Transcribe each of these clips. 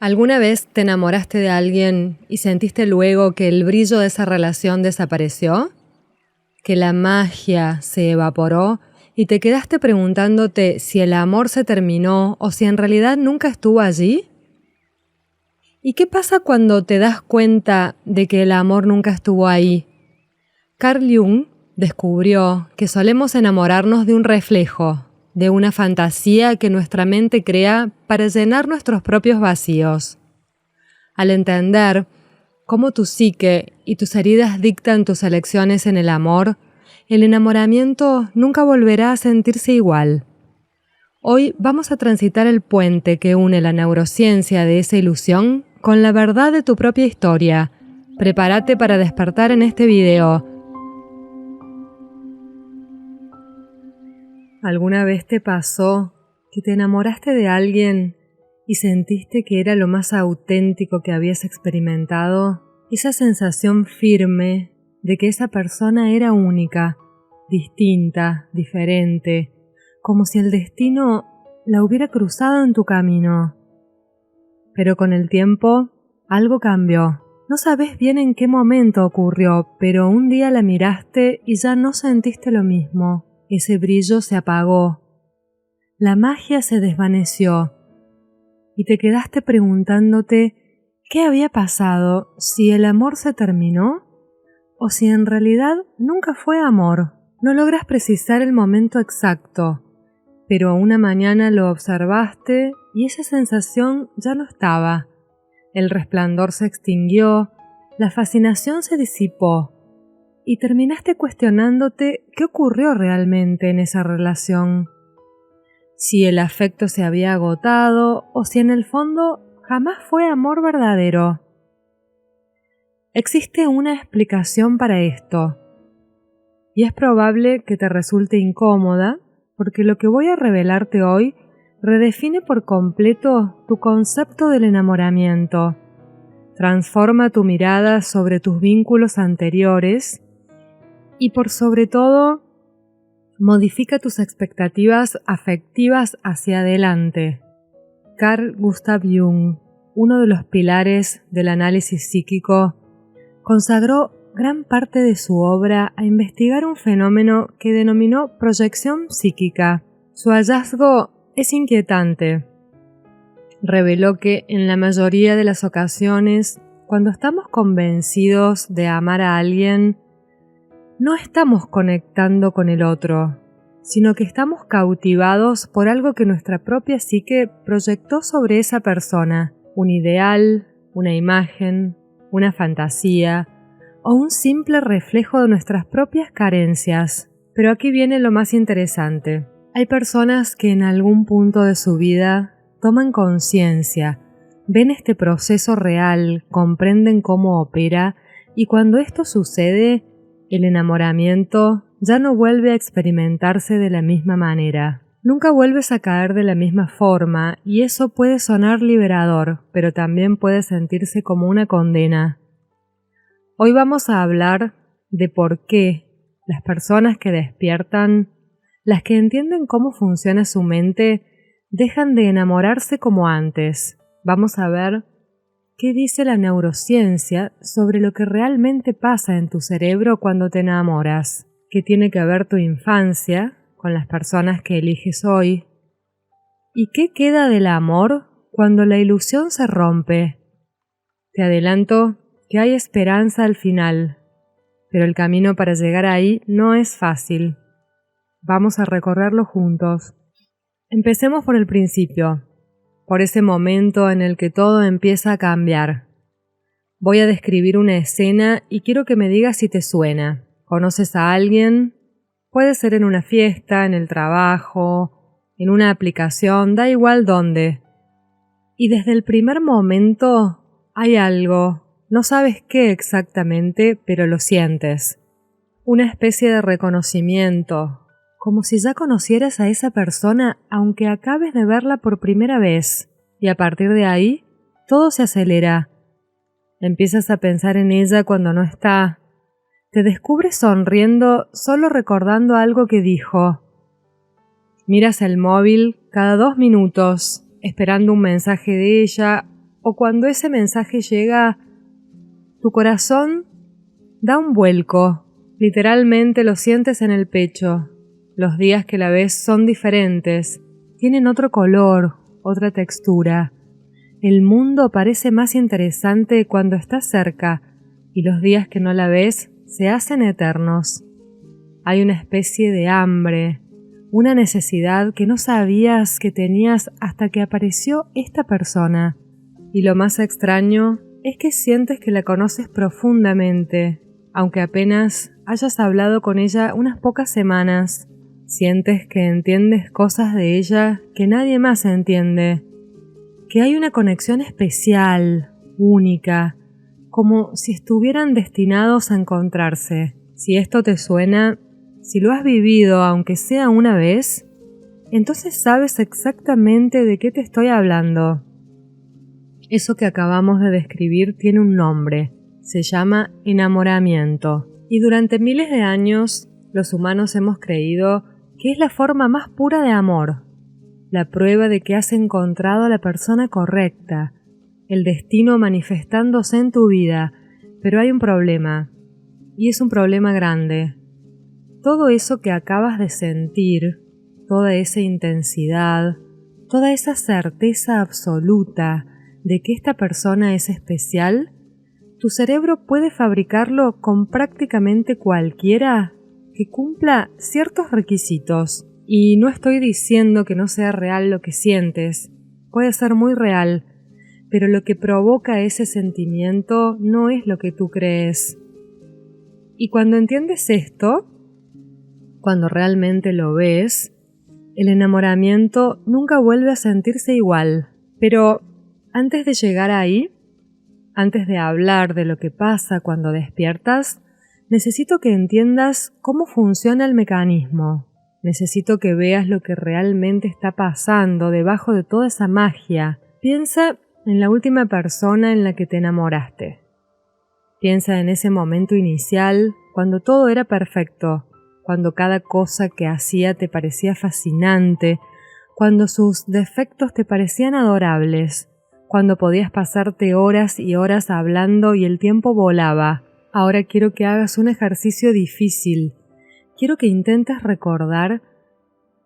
¿Alguna vez te enamoraste de alguien y sentiste luego que el brillo de esa relación desapareció? ¿Que la magia se evaporó y te quedaste preguntándote si el amor se terminó o si en realidad nunca estuvo allí? ¿Y qué pasa cuando te das cuenta de que el amor nunca estuvo ahí? Carl Jung descubrió que solemos enamorarnos de un reflejo, de una fantasía que nuestra mente crea para llenar nuestros propios vacíos. Al entender cómo tu psique y tus heridas dictan tus elecciones en el amor, el enamoramiento nunca volverá a sentirse igual. Hoy vamos a transitar el puente que une la neurociencia de esa ilusión con la verdad de tu propia historia. Prepárate para despertar en este video. ¿Alguna vez te pasó que te enamoraste de alguien y sentiste que era lo más auténtico que habías experimentado? Esa sensación firme de que esa persona era única, distinta, diferente, como si el destino la hubiera cruzado en tu camino. Pero con el tiempo, algo cambió. No sabes bien en qué momento ocurrió, pero un día la miraste y ya no sentiste lo mismo. Ese brillo se apagó. La magia se desvaneció. Y te quedaste preguntándote qué había pasado, si el amor se terminó o si en realidad nunca fue amor. No logras precisar el momento exacto, pero una mañana lo observaste y esa sensación ya no estaba. El resplandor se extinguió, la fascinación se disipó y terminaste cuestionándote qué ocurrió realmente en esa relación. Si el afecto se había agotado o si en el fondo jamás fue amor verdadero. Existe una explicación para esto, y es probable que te resulte incómoda, porque lo que voy a revelarte hoy redefine por completo tu concepto del enamoramiento, transforma tu mirada sobre tus vínculos anteriores y por sobre todo, modifica tus expectativas afectivas hacia adelante. Carl Gustav Jung, uno de los pilares del análisis psíquico, consagró gran parte de su obra a investigar un fenómeno que denominó proyección psíquica. Su hallazgo es inquietante. Reveló que en la mayoría de las ocasiones, cuando estamos convencidos de amar a alguien, no estamos conectando con el otro, sino que estamos cautivados por algo que nuestra propia psique proyectó sobre esa persona, un ideal, una imagen, una fantasía o un simple reflejo de nuestras propias carencias. Pero aquí viene lo más interesante. Hay personas que en algún punto de su vida toman conciencia, ven este proceso real, comprenden cómo opera y cuando esto sucede, el enamoramiento ya no vuelve a experimentarse de la misma manera. Nunca vuelves a caer de la misma forma y eso puede sonar liberador, pero también puede sentirse como una condena. Hoy vamos a hablar de por qué las personas que despiertan, las que entienden cómo funciona su mente, dejan de enamorarse como antes. Vamos a ver qué dice la neurociencia sobre lo que realmente pasa en tu cerebro cuando te enamoras, qué tiene que ver tu infancia con las personas que eliges hoy, y qué queda del amor cuando la ilusión se rompe. Te adelanto que hay esperanza al final, pero el camino para llegar ahí no es fácil. Vamos a recorrerlo juntos. Empecemos por el principio, por ese momento en el que todo empieza a cambiar. Voy a describir una escena y quiero que me digas si te suena. ¿Conoces a alguien? Puede ser en una fiesta, en el trabajo, en una aplicación, da igual dónde. Y desde el primer momento hay algo, no sabes qué exactamente, pero lo sientes. Una especie de reconocimiento, como si ya conocieras a esa persona aunque acabes de verla por primera vez. Y a partir de ahí, todo se acelera. Empiezas a pensar en ella cuando no está. Te descubres sonriendo solo recordando algo que dijo. Miras el móvil cada 2 minutos, esperando un mensaje de ella o cuando ese mensaje llega, tu corazón da un vuelco, literalmente lo sientes en el pecho. Los días que la ves son diferentes, tienen otro color, otra textura. El mundo parece más interesante cuando estás cerca y los días que no la ves se hacen eternos. Hay una especie de hambre, una necesidad que no sabías que tenías hasta que apareció esta persona. Y lo más extraño es que sientes que la conoces profundamente, aunque apenas hayas hablado con ella unas pocas semanas. Sientes que entiendes cosas de ella que nadie más entiende, que hay una conexión especial, única, como si estuvieran destinados a encontrarse. Si esto te suena, si lo has vivido aunque sea una vez, entonces sabes exactamente de qué te estoy hablando. Eso que acabamos de describir tiene un nombre, se llama enamoramiento. Y durante miles de años, los humanos hemos creído que es la forma más pura de amor, la prueba de que has encontrado a la persona correcta, el destino manifestándose en tu vida, pero hay un problema, y es un problema grande. Todo eso que acabas de sentir, toda esa intensidad, toda esa certeza absoluta de que esta persona es especial, tu cerebro puede fabricarlo con prácticamente cualquiera que cumpla ciertos requisitos. Y no estoy diciendo que no sea real lo que sientes, puede ser muy real, pero lo que provoca ese sentimiento no es lo que tú crees. Y cuando entiendes esto, cuando realmente lo ves, el enamoramiento nunca vuelve a sentirse igual. Pero antes de llegar ahí, antes de hablar de lo que pasa cuando despiertas, necesito que entiendas cómo funciona el mecanismo. Necesito que veas lo que realmente está pasando debajo de toda esa magia. Piensa en la última persona en la que te enamoraste. Piensa en ese momento inicial, cuando todo era perfecto, cuando cada cosa que hacía te parecía fascinante, cuando sus defectos te parecían adorables, cuando podías pasarte horas y horas hablando y el tiempo volaba. Ahora quiero que hagas un ejercicio difícil. Quiero que intentes recordar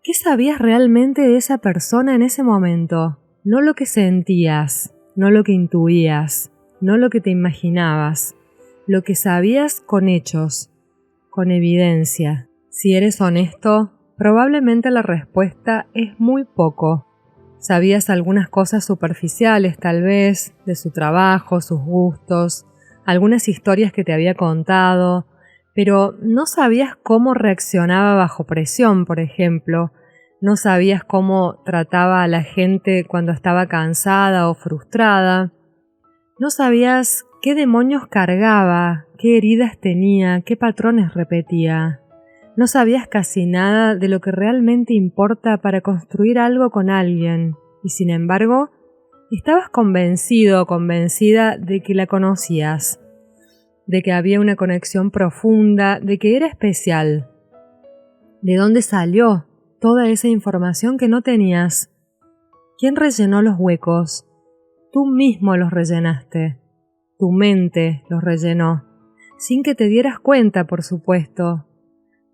qué sabías realmente de esa persona en ese momento. No lo que sentías, no lo que intuías, no lo que te imaginabas. Lo que sabías con hechos, con evidencia. Si eres honesto, probablemente la respuesta es muy poco. Sabías algunas cosas superficiales, tal vez, de su trabajo, sus gustos, algunas historias que te había contado, pero no sabías cómo reaccionaba bajo presión, por ejemplo. No sabías cómo trataba a la gente cuando estaba cansada o frustrada. No sabías qué demonios cargaba, qué heridas tenía, qué patrones repetía. No sabías casi nada de lo que realmente importa para construir algo con alguien, y sin embargo, estabas convencido o convencida de que la conocías, de que había una conexión profunda, de que era especial. ¿De dónde salió toda esa información que no tenías? ¿Quién rellenó los huecos? Tú mismo los rellenaste. Tu mente los rellenó, sin que te dieras cuenta, por supuesto.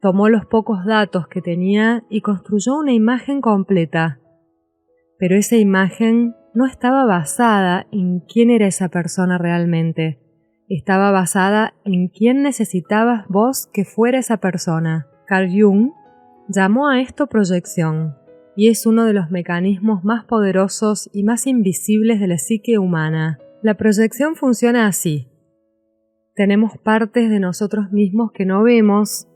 Tomó los pocos datos que tenía y construyó una imagen completa. Pero esa imagen no estaba basada en quién era esa persona realmente. Estaba basada en quién necesitabas vos que fuera esa persona. Carl Jung llamó a esto proyección, y es uno de los mecanismos más poderosos y más invisibles de la psique humana. La proyección funciona así. Tenemos partes de nosotros mismos que no vemos,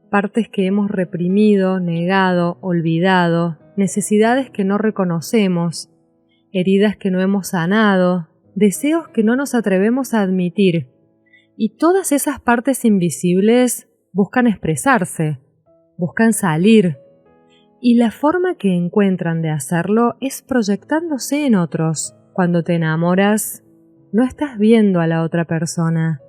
partes que hemos reprimido, negado, olvidado, necesidades que no reconocemos, heridas que no hemos sanado, deseos que no nos atrevemos a admitir. Y todas esas partes invisibles buscan expresarse, buscan salir. Y la forma que encuentran de hacerlo es proyectándose en otros. Cuando te enamoras, no estás viendo a la otra persona.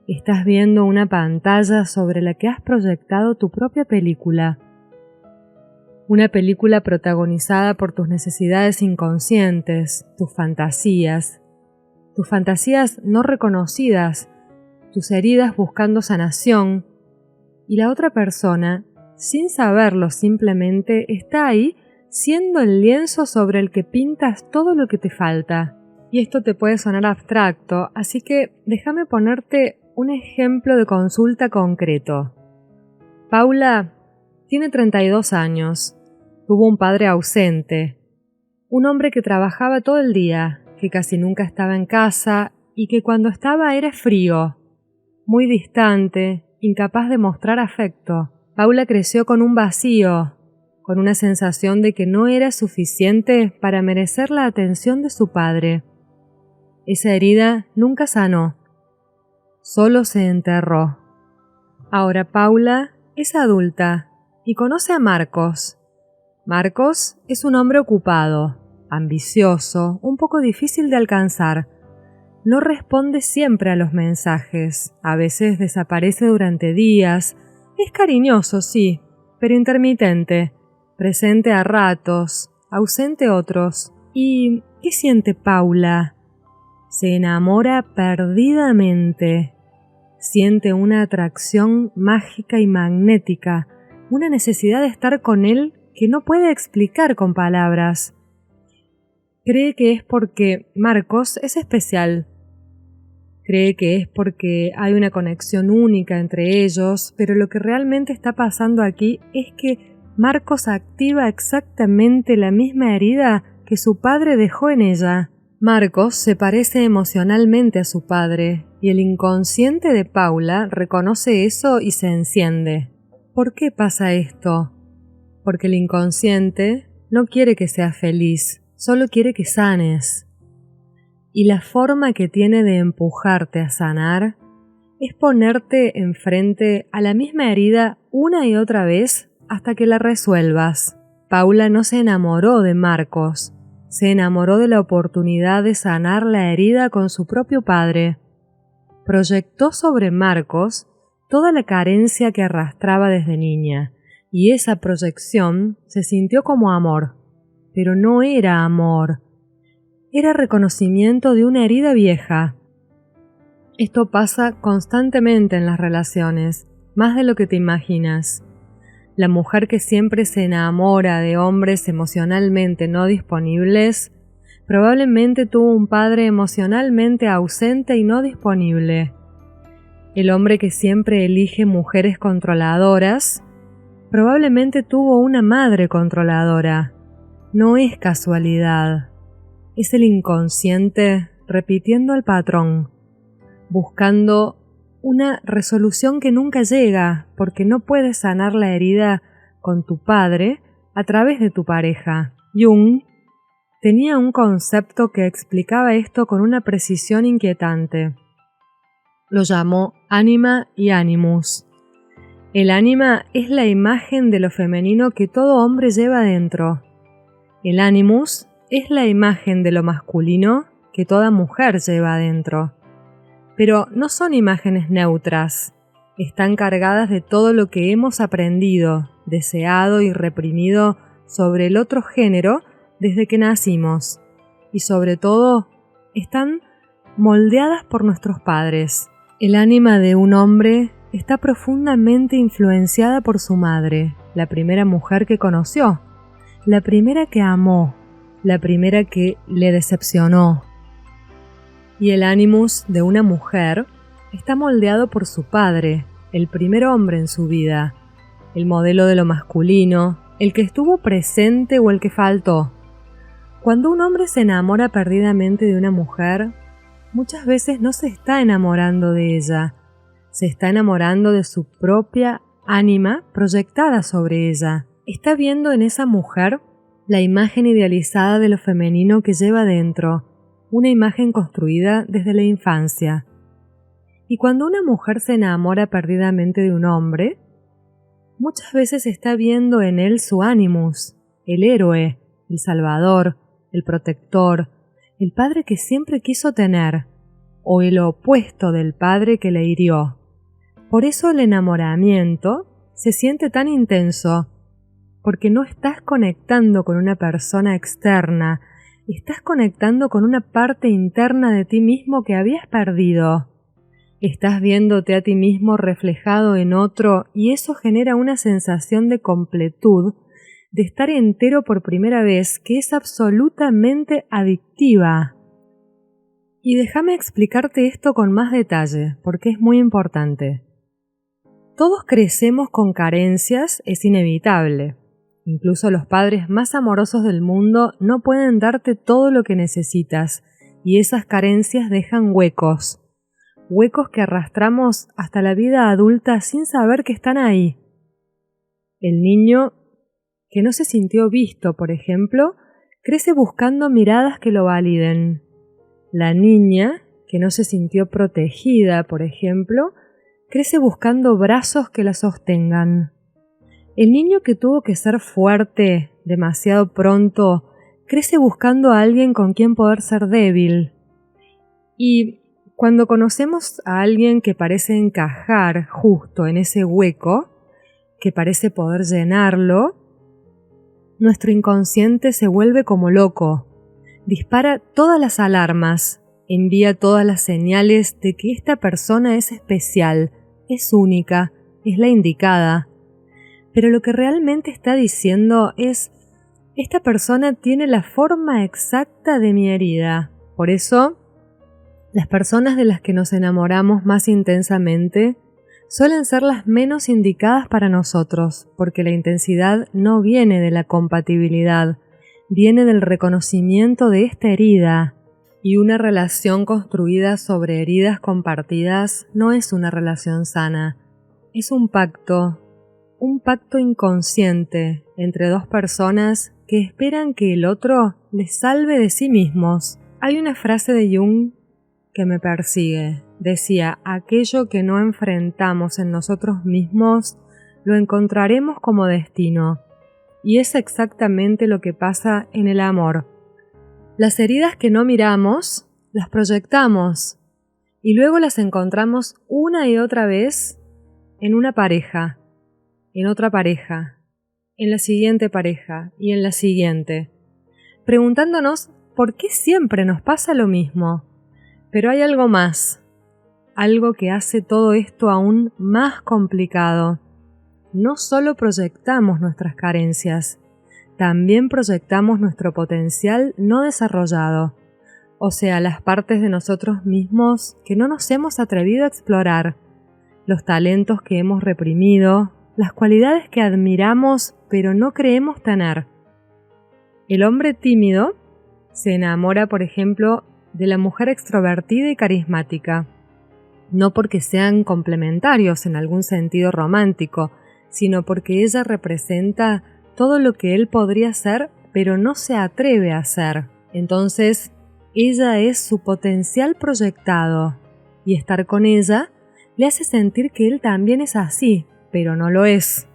Estás viendo una pantalla sobre la que has proyectado tu propia película. Una película protagonizada por tus necesidades inconscientes, tus fantasías, tus fantasías no reconocidas, tus heridas buscando sanación, y la otra persona, sin saberlo simplemente, está ahí siendo el lienzo sobre el que pintas todo lo que te falta. Y esto te puede sonar abstracto, así que déjame ponerte un ejemplo de consulta concreto. Paula tiene 32 años, tuvo un padre ausente, un hombre que trabajaba todo el día, que casi nunca estaba en casa y que cuando estaba era frío, muy distante, incapaz de mostrar afecto. Paula creció con un vacío, con una sensación de que no era suficiente para merecer la atención de su padre. Esa herida nunca sanó, solo se enterró. Ahora Paula es adulta y conoce a Marcos. Marcos es un hombre ocupado, ambicioso, un poco difícil de alcanzar. No responde siempre a los mensajes, a veces desaparece durante días. Es cariñoso, sí, pero intermitente, presente a ratos, ausente otros. ¿Y qué siente Paula? Se enamora perdidamente. Siente una atracción mágica y magnética, una necesidad de estar con él que no puede explicar con palabras. Cree que es porque Marcos es especial. Cree que es porque hay una conexión única entre ellos, pero lo que realmente está pasando aquí es que Marcos activa exactamente la misma herida que su padre dejó en ella. Marcos se parece emocionalmente a su padre, y el inconsciente de Paula reconoce eso y se enciende. ¿Por qué pasa esto? Porque el inconsciente no quiere que seas feliz, solo quiere que sanes. Y la forma que tiene de empujarte a sanar es ponerte enfrente a la misma herida una y otra vez hasta que la resuelvas. Paula no se enamoró de Marcos, se enamoró de la oportunidad de sanar la herida con su propio padre. Proyectó sobre Marcos toda la carencia que arrastraba desde niña, y esa proyección se sintió como amor, pero no era amor. Era reconocimiento de una herida vieja. Esto pasa constantemente en las relaciones, más de lo que te imaginas. La mujer que siempre se enamora de hombres emocionalmente no disponibles, probablemente tuvo un padre emocionalmente ausente y no disponible. El hombre que siempre elige mujeres controladoras, probablemente tuvo una madre controladora. No es casualidad. Es el inconsciente repitiendo el patrón, buscando una resolución que nunca llega porque no puedes sanar la herida con tu padre a través de tu pareja. Jung tenía un concepto que explicaba esto con una precisión inquietante. Lo llamó ánima y animus. El ánima es la imagen de lo femenino que todo hombre lleva dentro. El animus es la imagen de lo masculino que toda mujer lleva dentro. Pero no son imágenes neutras, están cargadas de todo lo que hemos aprendido, deseado y reprimido sobre el otro género desde que nacimos, y sobre todo están moldeadas por nuestros padres. El ánima de un hombre está profundamente influenciada por su madre, la primera mujer que conoció, la primera que amó, la primera que le decepcionó. Y el ánimus de una mujer está moldeado por su padre, el primer hombre en su vida, el modelo de lo masculino, el que estuvo presente o el que faltó. Cuando un hombre se enamora perdidamente de una mujer, muchas veces no se está enamorando de ella, se está enamorando de su propia ánima proyectada sobre ella. Está viendo en esa mujer la imagen idealizada de lo femenino que lleva dentro, una imagen construida desde la infancia. Y cuando una mujer se enamora perdidamente de un hombre, muchas veces está viendo en él su animus, el héroe, el salvador, el protector, el padre que siempre quiso tener, o el opuesto del padre que le hirió. Por eso el enamoramiento se siente tan intenso, porque no estás conectando con una persona externa, Estás conectando con una parte interna de ti mismo que habías perdido. Estás viéndote a ti mismo reflejado en otro y eso genera una sensación de completud, de estar entero por primera vez, que es absolutamente adictiva. Y déjame explicarte esto con más detalle, porque es muy importante. Todos crecemos con carencias, es inevitable. Incluso los padres más amorosos del mundo no pueden darte todo lo que necesitas, y esas carencias dejan huecos que arrastramos hasta la vida adulta sin saber que están ahí. El niño que no se sintió visto, por ejemplo, crece buscando miradas que lo validen. La niña que no se sintió protegida, por ejemplo, crece buscando brazos que la sostengan. El niño que tuvo que ser fuerte demasiado pronto crece buscando a alguien con quien poder ser débil. Y cuando conocemos a alguien que parece encajar justo en ese hueco, que parece poder llenarlo, nuestro inconsciente se vuelve como loco, dispara todas las alarmas, envía todas las señales de que esta persona es especial, es única, es la indicada. Pero lo que realmente está diciendo es, esta persona tiene la forma exacta de mi herida. Por eso, las personas de las que nos enamoramos más intensamente suelen ser las menos indicadas para nosotros, porque la intensidad no viene de la compatibilidad, viene del reconocimiento de esta herida. Y una relación construida sobre heridas compartidas no es una relación sana, es un pacto inconsciente entre dos personas que esperan que el otro les salve de sí mismos. Hay una frase de Jung que me persigue. Decía, aquello que no enfrentamos en nosotros mismos, lo encontraremos como destino. Y es exactamente lo que pasa en el amor. Las heridas que no miramos, las proyectamos, y luego las encontramos una y otra vez en una pareja, en otra pareja, en la siguiente pareja y en la siguiente, preguntándonos por qué siempre nos pasa lo mismo. Pero hay algo más, algo que hace todo esto aún más complicado. No solo proyectamos nuestras carencias, también proyectamos nuestro potencial no desarrollado, o sea, las partes de nosotros mismos que no nos hemos atrevido a explorar, los talentos que hemos reprimido, las cualidades que admiramos pero no creemos tener. El hombre tímido se enamora, por ejemplo, de la mujer extrovertida y carismática, no porque sean complementarios en algún sentido romántico, sino porque ella representa todo lo que él podría ser, pero no se atreve a hacer. Entonces, ella es su potencial proyectado, y estar con ella le hace sentir que él también es así, pero no lo es.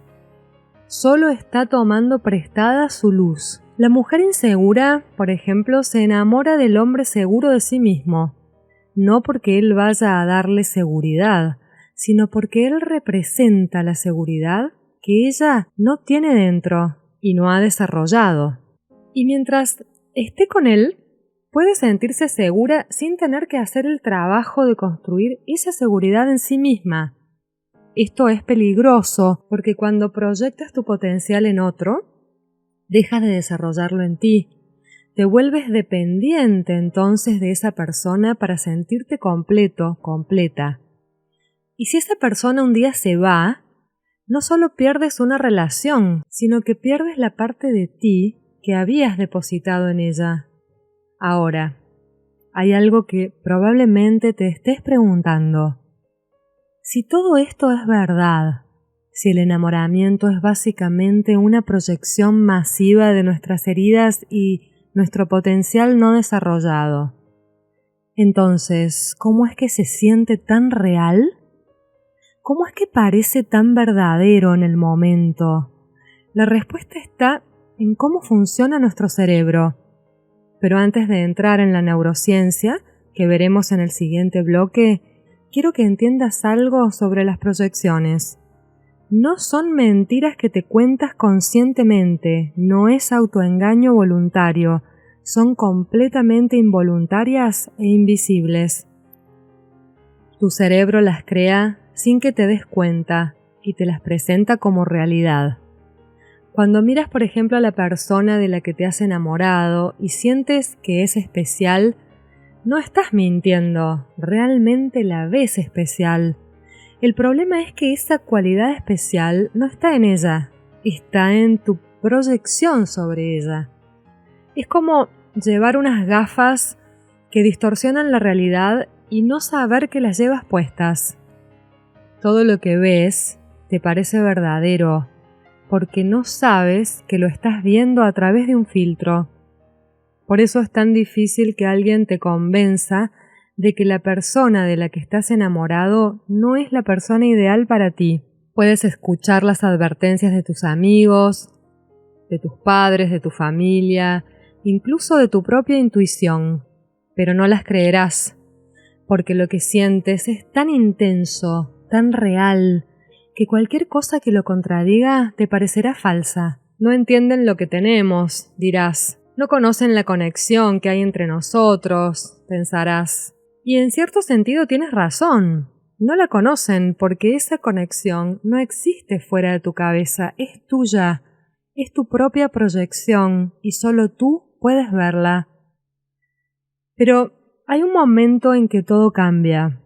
Solo está tomando prestada su luz. La mujer insegura, por ejemplo, se enamora del hombre seguro de sí mismo, no porque él vaya a darle seguridad, sino porque él representa la seguridad que ella no tiene dentro y no ha desarrollado. Y mientras esté con él, puede sentirse segura sin tener que hacer el trabajo de construir esa seguridad en sí misma. Esto es peligroso porque cuando proyectas tu potencial en otro, dejas de desarrollarlo en ti. Te vuelves dependiente entonces de esa persona para sentirte completo, completa. Y si esa persona un día se va, no solo pierdes una relación, sino que pierdes la parte de ti que habías depositado en ella. Ahora, hay algo que probablemente te estés preguntando. Si todo esto es verdad, si el enamoramiento es básicamente una proyección masiva de nuestras heridas y nuestro potencial no desarrollado, entonces, ¿cómo es que se siente tan real? ¿Cómo es que parece tan verdadero en el momento? La respuesta está en cómo funciona nuestro cerebro. Pero antes de entrar en la neurociencia, que veremos en el siguiente bloque, quiero que entiendas algo sobre las proyecciones. No son mentiras que te cuentas conscientemente, no es autoengaño voluntario, son completamente involuntarias e invisibles. Tu cerebro las crea sin que te des cuenta y te las presenta como realidad. Cuando miras, por ejemplo, a la persona de la que te has enamorado y sientes que es especial, no estás mintiendo, realmente la ves especial. El problema es que esa cualidad especial no está en ella, está en tu proyección sobre ella. Es como llevar unas gafas que distorsionan la realidad y no saber que las llevas puestas. Todo lo que ves te parece verdadero, porque no sabes que lo estás viendo a través de un filtro. Por eso es tan difícil que alguien te convenza de que la persona de la que estás enamorado no es la persona ideal para ti. Puedes escuchar las advertencias de tus amigos, de tus padres, de tu familia, incluso de tu propia intuición, pero no las creerás, porque lo que sientes es tan intenso, tan real, que cualquier cosa que lo contradiga te parecerá falsa. No entienden lo que tenemos, dirás. No conocen la conexión que hay entre nosotros, pensarás. Y en cierto sentido tienes razón. No la conocen porque esa conexión no existe fuera de tu cabeza, es tuya, es tu propia proyección y solo tú puedes verla. Pero hay un momento en que todo cambia,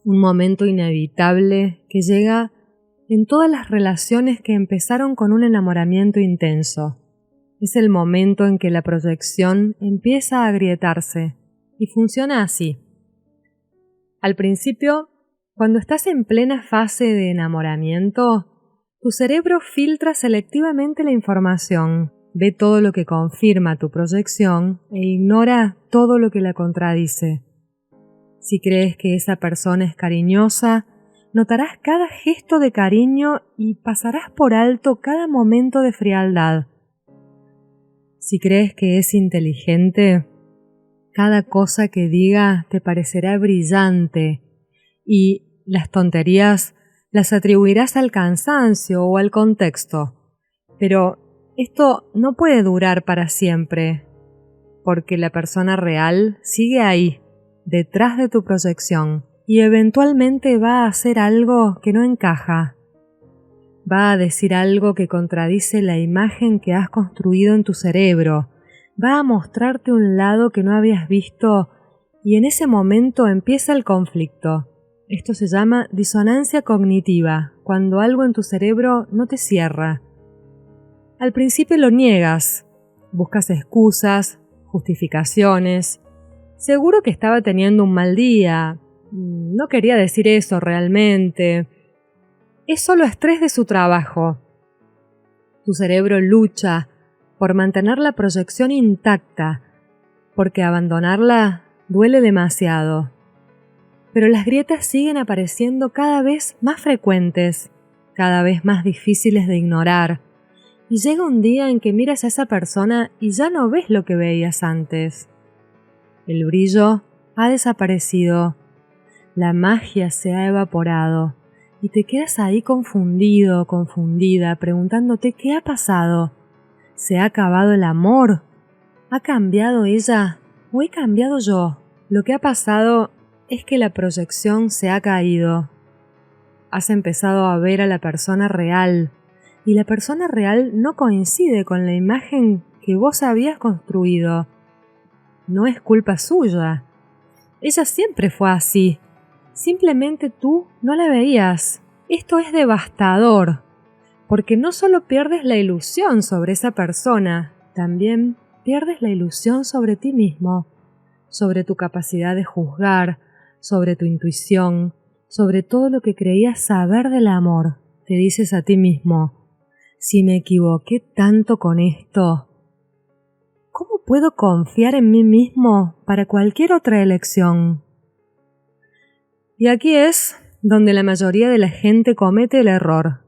un momento inevitable que llega en todas las relaciones que empezaron con un enamoramiento intenso. Es el momento en que la proyección empieza a agrietarse y funciona así. Al principio, cuando estás en plena fase de enamoramiento, tu cerebro filtra selectivamente la información, ve todo lo que confirma tu proyección e ignora todo lo que la contradice. Si crees que esa persona es cariñosa, notarás cada gesto de cariño y pasarás por alto cada momento de frialdad. Si crees que es inteligente, cada cosa que diga te parecerá brillante y las tonterías las atribuirás al cansancio o al contexto. Pero esto no puede durar para siempre, porque la persona real sigue ahí, detrás de tu proyección, y eventualmente va a hacer algo que no encaja. Va a decir algo que contradice la imagen que has construido en tu cerebro. Va a mostrarte un lado que no habías visto y en ese momento empieza el conflicto. Esto se llama disonancia cognitiva, cuando algo en tu cerebro no te cierra. Al principio lo niegas, buscas excusas, justificaciones. Seguro que estaba teniendo un mal día. No quería decir eso realmente. Es solo estrés de su trabajo. Tu cerebro lucha por mantener la proyección intacta, porque abandonarla duele demasiado. Pero las grietas siguen apareciendo cada vez más frecuentes, cada vez más difíciles de ignorar, y llega un día en que miras a esa persona y ya no ves lo que veías antes. El brillo ha desaparecido, la magia se ha evaporado, y te quedas ahí confundido, confundida, preguntándote ¿qué ha pasado? ¿Se ha acabado el amor? ¿Ha cambiado ella? ¿O he cambiado yo? Lo que ha pasado es que la proyección se ha caído. Has empezado a ver a la persona real, y la persona real no coincide con la imagen que vos habías construido. No es culpa suya. Ella siempre fue así. Simplemente tú no la veías. Esto es devastador, porque no solo pierdes la ilusión sobre esa persona, también pierdes la ilusión sobre ti mismo, sobre tu capacidad de juzgar, sobre tu intuición, sobre todo lo que creías saber del amor. Te dices a ti mismo, si me equivoqué tanto con esto, ¿cómo puedo confiar en mí mismo para cualquier otra elección? Y aquí es donde la mayoría de la gente comete el error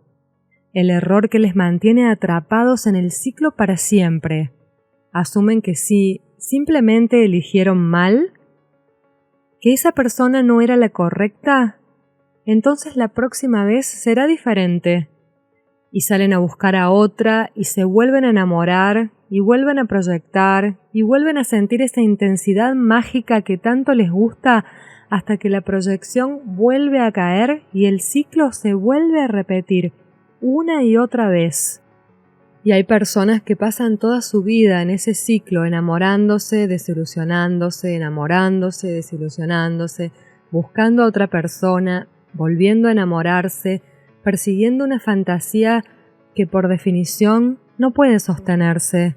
que les mantiene atrapados en el ciclo para siempre. Asumen que si simplemente eligieron mal, que esa persona no era la correcta, entonces la próxima vez será diferente. Y salen a buscar a otra y se vuelven a enamorar y vuelven a proyectar y vuelven a sentir esa intensidad mágica que tanto les gusta hasta que la proyección vuelve a caer y el ciclo se vuelve a repetir una y otra vez. Y hay personas que pasan toda su vida en ese ciclo, enamorándose, desilusionándose, enamorándose, desilusionándose, buscando a otra persona, volviendo a enamorarse, persiguiendo una fantasía que por definición no puede sostenerse,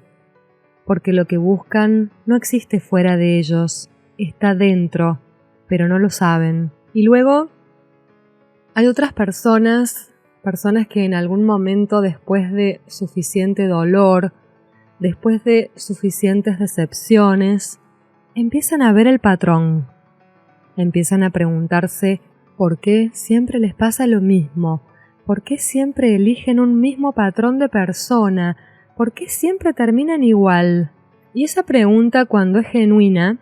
porque lo que buscan no existe fuera de ellos, está dentro, pero no lo saben. Y luego hay otras personas que en algún momento, después de suficiente dolor, después de suficientes decepciones, empiezan a ver el patrón, empiezan a preguntarse por qué siempre les pasa lo mismo, por qué siempre eligen un mismo patrón de persona, por qué siempre terminan igual. Y esa pregunta, cuando es genuina,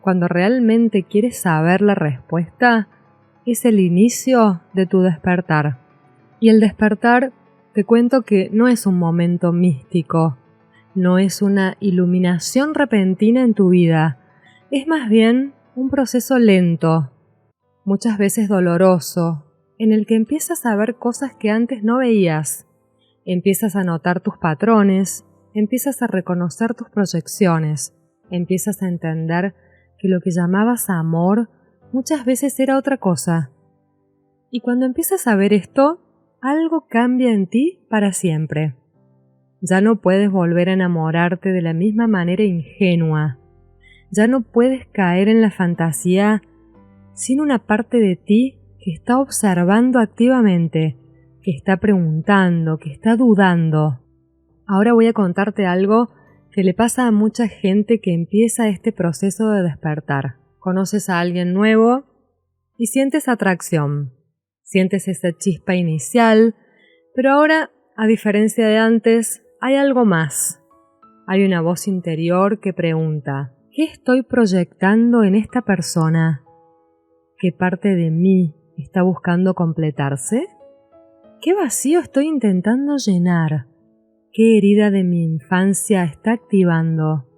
cuando realmente quieres saber la respuesta, es el inicio de tu despertar. Y el despertar, te cuento que no es un momento místico, no es una iluminación repentina en tu vida, es más bien un proceso lento, muchas veces doloroso, en el que empiezas a ver cosas que antes no veías, empiezas a notar tus patrones, empiezas a reconocer tus proyecciones, empiezas a entender que lo que llamabas amor muchas veces era otra cosa. Y cuando empiezas a ver esto, algo cambia en ti para siempre. Ya no puedes volver a enamorarte de la misma manera ingenua. Ya no puedes caer en la fantasía sin una parte de ti que está observando activamente, que está preguntando, que está dudando. Ahora voy a contarte algo que le pasa a mucha gente que empieza este proceso de despertar. Conoces a alguien nuevo y sientes atracción. Sientes esa chispa inicial, pero ahora, a diferencia de antes, hay algo más. Hay una voz interior que pregunta, ¿qué estoy proyectando en esta persona? ¿Qué parte de mí está buscando completarse? ¿Qué vacío estoy intentando llenar? ¿Qué herida de mi infancia está activando?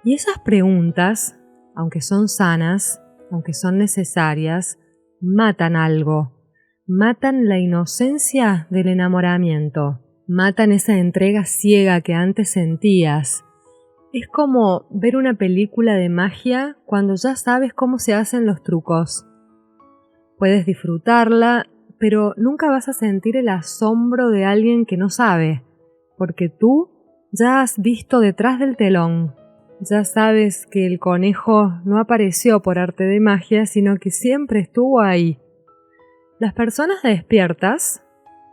Y esas preguntas, aunque son sanas, aunque son necesarias, matan algo, matan la inocencia del enamoramiento, matan esa entrega ciega que antes sentías. Es como ver una película de magia cuando ya sabes cómo se hacen los trucos. Puedes disfrutarla, pero nunca vas a sentir el asombro de alguien que no sabe, porque tú ya has visto detrás del telón. Ya sabes que el conejo no apareció por arte de magia, sino que siempre estuvo ahí. Las personas despiertas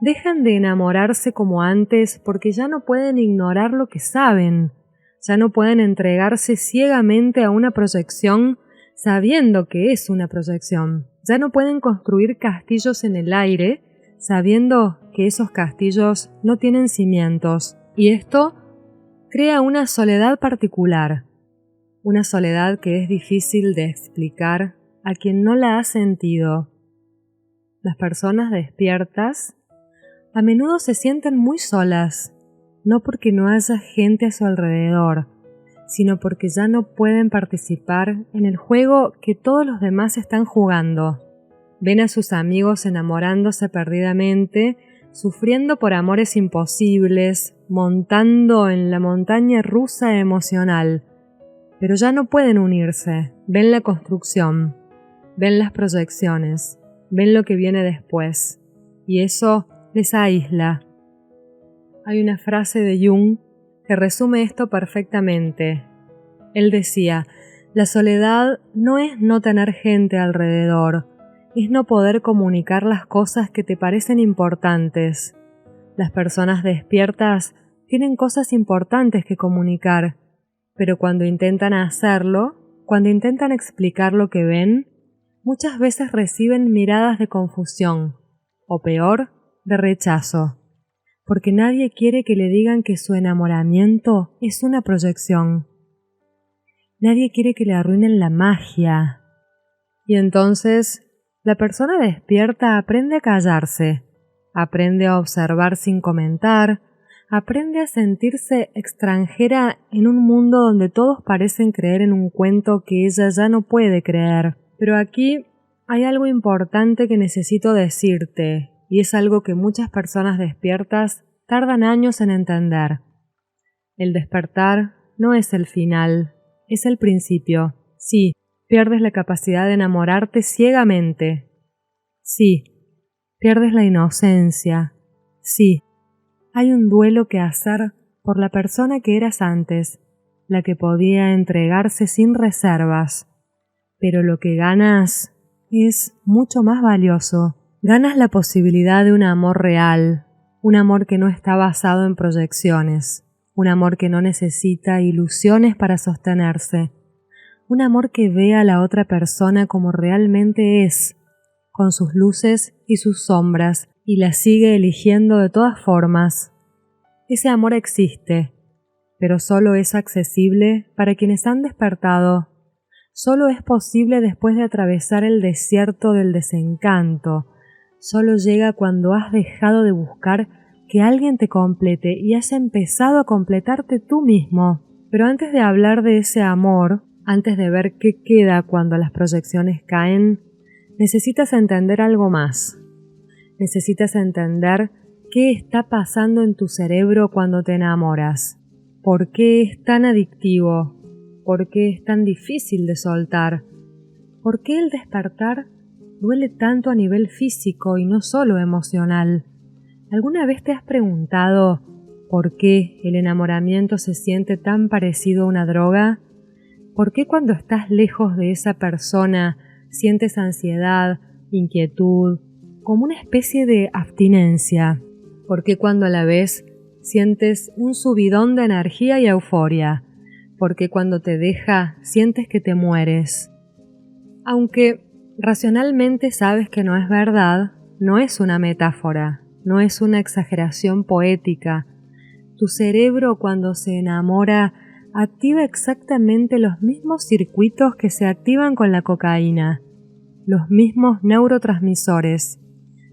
dejan de enamorarse como antes porque ya no pueden ignorar lo que saben, ya no pueden entregarse ciegamente a una proyección sabiendo que es una proyección, ya no pueden construir castillos en el aire sabiendo que esos castillos no tienen cimientos, y esto crea una soledad particular, una soledad que es difícil de explicar a quien no la ha sentido. Las personas despiertas a menudo se sienten muy solas, no porque no haya gente a su alrededor, sino porque ya no pueden participar en el juego que todos los demás están jugando. Ven a sus amigos enamorándose perdidamente, sufriendo por amores imposibles, montando en la montaña rusa emocional, pero ya no pueden unirse. Ven la construcción, ven las proyecciones, ven lo que viene después, y eso les aísla. Hay una frase de Jung que resume esto perfectamente. Él decía, la soledad no es no tener gente alrededor, es no poder comunicar las cosas que te parecen importantes. Las personas despiertas tienen cosas importantes que comunicar, pero cuando intentan hacerlo, cuando intentan explicar lo que ven, muchas veces reciben miradas de confusión, o peor, de rechazo, porque nadie quiere que le digan que su enamoramiento es una proyección. Nadie quiere que le arruinen la magia. Y entonces, la persona despierta aprende a callarse, aprende a observar sin comentar, aprende a sentirse extranjera en un mundo donde todos parecen creer en un cuento que ella ya no puede creer. Pero aquí hay algo importante que necesito decirte, y es algo que muchas personas despiertas tardan años en entender. El despertar no es el final, es el principio. Sí, pierdes la capacidad de enamorarte ciegamente. Sí, pierdes la inocencia. Sí, hay un duelo que hacer por la persona que eras antes, la que podía entregarse sin reservas. Pero lo que ganas es mucho más valioso. Ganas la posibilidad de un amor real, un amor que no está basado en proyecciones, un amor que no necesita ilusiones para sostenerse, un amor que ve a la otra persona como realmente es, con sus luces y sus sombras, y la sigue eligiendo de todas formas. Ese amor existe, pero solo es accesible para quienes han despertado. Solo es posible después de atravesar el desierto del desencanto. Solo llega cuando has dejado de buscar que alguien te complete y has empezado a completarte tú mismo. Pero antes de hablar de ese amor, antes de ver qué queda cuando las proyecciones caen, necesitas entender algo más. Necesitas entender qué está pasando en tu cerebro cuando te enamoras. ¿Por qué es tan adictivo? ¿Por qué es tan difícil de soltar? ¿Por qué el despertar duele tanto a nivel físico y no solo emocional? ¿Alguna vez te has preguntado por qué el enamoramiento se siente tan parecido a una droga? ¿Por qué cuando estás lejos de esa persona sientes ansiedad, inquietud, como una especie de abstinencia? ¿Por qué cuando a la vez sientes un subidón de energía y euforia? ¿Por qué cuando te deja sientes que te mueres? Aunque racionalmente sabes que no es verdad, no es una metáfora, no es una exageración poética. Tu cerebro cuando se enamora activa exactamente los mismos circuitos que se activan con la cocaína, los mismos neurotransmisores,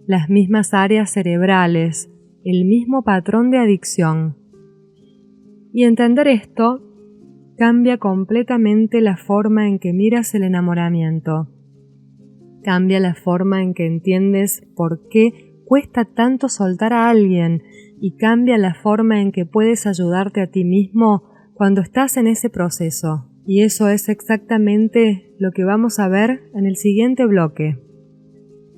las mismas áreas cerebrales, el mismo patrón de adicción. Y entender esto cambia completamente la forma en que miras el enamoramiento. Cambia la forma en que entiendes por qué cuesta tanto soltar a alguien y cambia la forma en que puedes ayudarte a ti mismo cuando estás en ese proceso. Y eso es exactamente lo que vamos a ver en el siguiente bloque.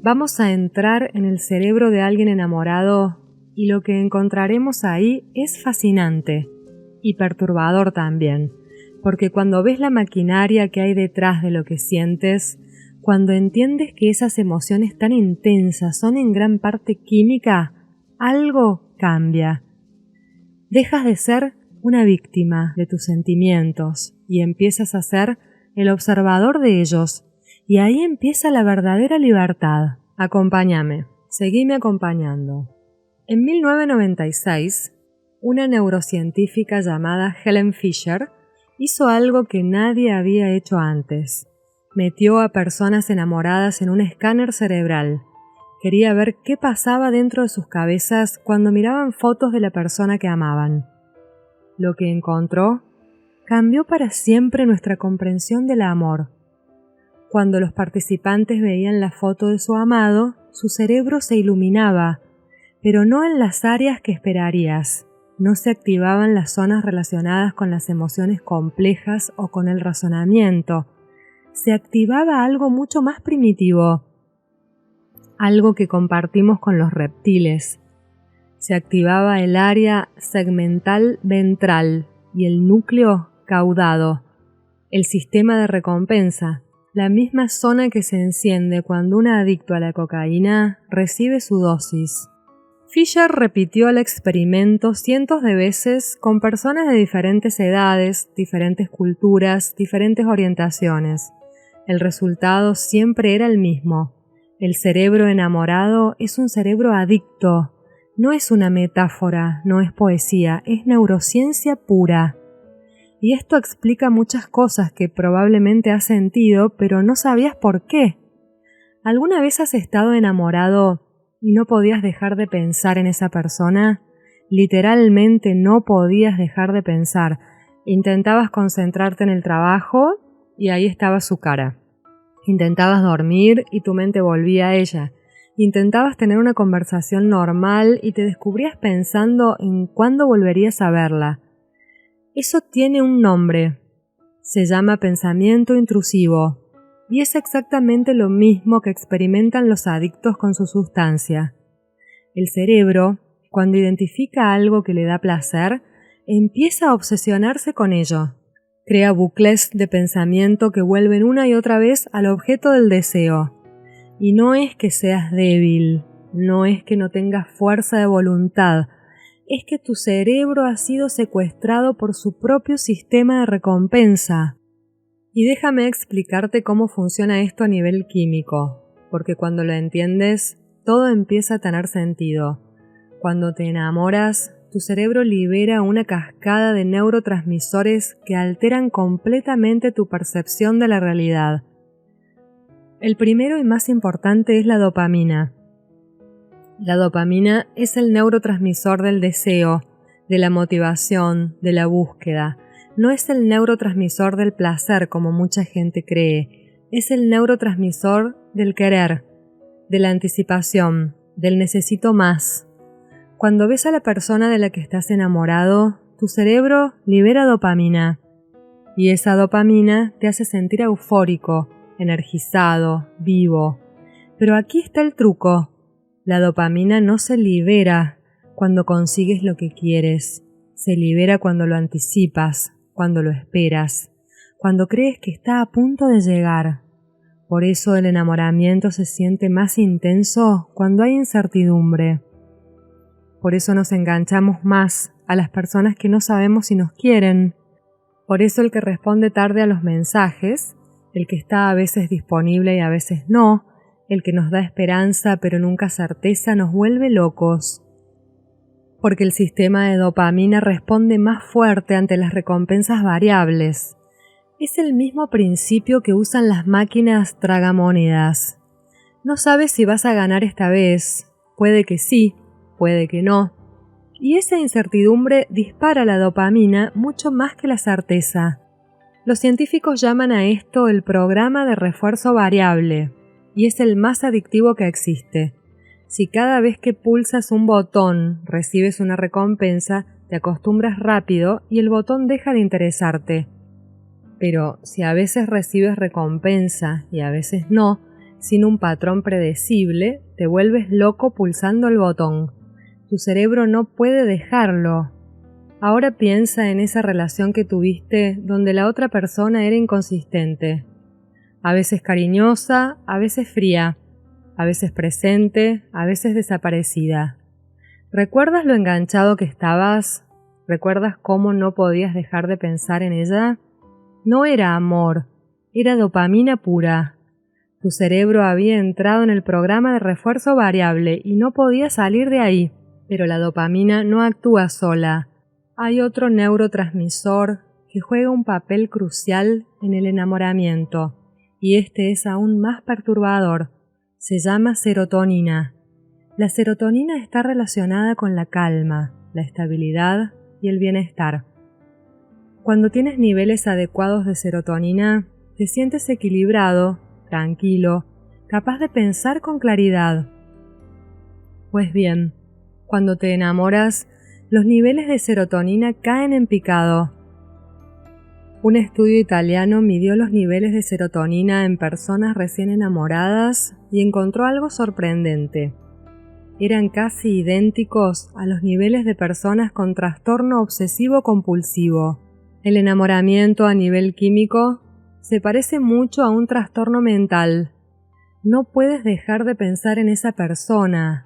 Vamos a entrar en el cerebro de alguien enamorado y lo que encontraremos ahí es fascinante y perturbador también, porque cuando ves la maquinaria que hay detrás de lo que sientes, cuando entiendes que esas emociones tan intensas son en gran parte química, algo cambia. Dejas de ser una víctima de tus sentimientos y empiezas a ser el observador de ellos, y ahí empieza la verdadera libertad. Acompáñame, seguime acompañando. En 1996, una neurocientífica llamada Helen Fisher hizo algo que nadie había hecho antes. Metió a personas enamoradas en un escáner cerebral. Quería ver qué pasaba dentro de sus cabezas cuando miraban fotos de la persona que amaban. Lo que encontró cambió para siempre nuestra comprensión del amor. Cuando los participantes veían la foto de su amado, su cerebro se iluminaba, pero no en las áreas que esperarías. No se activaban las zonas relacionadas con las emociones complejas o con el razonamiento. Se activaba algo mucho más primitivo, algo que compartimos con los reptiles. Se activaba el área segmental ventral y el núcleo caudado, el sistema de recompensa, la misma zona que se enciende cuando un adicto a la cocaína recibe su dosis. Fisher repitió el experimento cientos de veces con personas de diferentes edades, diferentes culturas, diferentes orientaciones. El resultado siempre era el mismo. El cerebro enamorado es un cerebro adicto. No es una metáfora, no es poesía, es neurociencia pura. Y esto explica muchas cosas que probablemente has sentido, pero no sabías por qué. ¿Alguna vez has estado enamorado y no podías dejar de pensar en esa persona? Literalmente no podías dejar de pensar. Intentabas concentrarte en el trabajo y ahí estaba su cara. Intentabas dormir y tu mente volvía a ella. Intentabas tener una conversación normal y te descubrías pensando en cuándo volverías a verla. Eso tiene un nombre. Se llama pensamiento intrusivo. Y es exactamente lo mismo que experimentan los adictos con su sustancia. El cerebro, cuando identifica algo que le da placer, empieza a obsesionarse con ello. Crea bucles de pensamiento que vuelven una y otra vez al objeto del deseo. Y no es que seas débil, no es que no tengas fuerza de voluntad, es que tu cerebro ha sido secuestrado por su propio sistema de recompensa. Y déjame explicarte cómo funciona esto a nivel químico, porque cuando lo entiendes, todo empieza a tener sentido. Cuando te enamoras, tu cerebro libera una cascada de neurotransmisores que alteran completamente tu percepción de la realidad. El primero y más importante es la dopamina. La dopamina es el neurotransmisor del deseo, de la motivación, de la búsqueda. No es el neurotransmisor del placer como mucha gente cree. Es el neurotransmisor del querer, de la anticipación, del necesito más. Cuando ves a la persona de la que estás enamorado, tu cerebro libera dopamina. Y esa dopamina te hace sentir eufórico, energizado, vivo. Pero aquí está el truco. La dopamina no se libera cuando consigues lo que quieres. Se libera cuando lo anticipas, cuando lo esperas, cuando crees que está a punto de llegar. Por eso el enamoramiento se siente más intenso cuando hay incertidumbre. Por eso nos enganchamos más a las personas que no sabemos si nos quieren. Por eso el que responde tarde a los mensajes, el que está a veces disponible y a veces no, el que nos da esperanza pero nunca certeza, nos vuelve locos. Porque el sistema de dopamina responde más fuerte ante las recompensas variables. Es el mismo principio que usan las máquinas tragamonedas. No sabes si vas a ganar esta vez, puede que sí, puede que no. Y esa incertidumbre dispara la dopamina mucho más que la certeza. Los científicos llaman a esto el programa de refuerzo variable, y es el más adictivo que existe. Si cada vez que pulsas un botón recibes una recompensa, te acostumbras rápido y el botón deja de interesarte. Pero si a veces recibes recompensa y a veces no, sin un patrón predecible, te vuelves loco pulsando el botón. Tu cerebro no puede dejarlo. Ahora piensa en esa relación que tuviste donde la otra persona era inconsistente. A veces cariñosa, a veces fría, a veces presente, a veces desaparecida. ¿Recuerdas lo enganchado que estabas? ¿Recuerdas cómo no podías dejar de pensar en ella? No era amor, era dopamina pura. Tu cerebro había entrado en el programa de refuerzo variable y no podía salir de ahí. Pero la dopamina no actúa sola. Hay otro neurotransmisor que juega un papel crucial en el enamoramiento, y este es aún más perturbador. Se llama serotonina. La serotonina está relacionada con la calma, la estabilidad y el bienestar. Cuando tienes niveles adecuados de serotonina, te sientes equilibrado, tranquilo, capaz de pensar con claridad. Pues bien, cuando te enamoras, los niveles de serotonina caen en picado. Un estudio italiano midió los niveles de serotonina en personas recién enamoradas y encontró algo sorprendente. Eran casi idénticos a los niveles de personas con trastorno obsesivo-compulsivo. El enamoramiento a nivel químico se parece mucho a un trastorno mental. No puedes dejar de pensar en esa persona.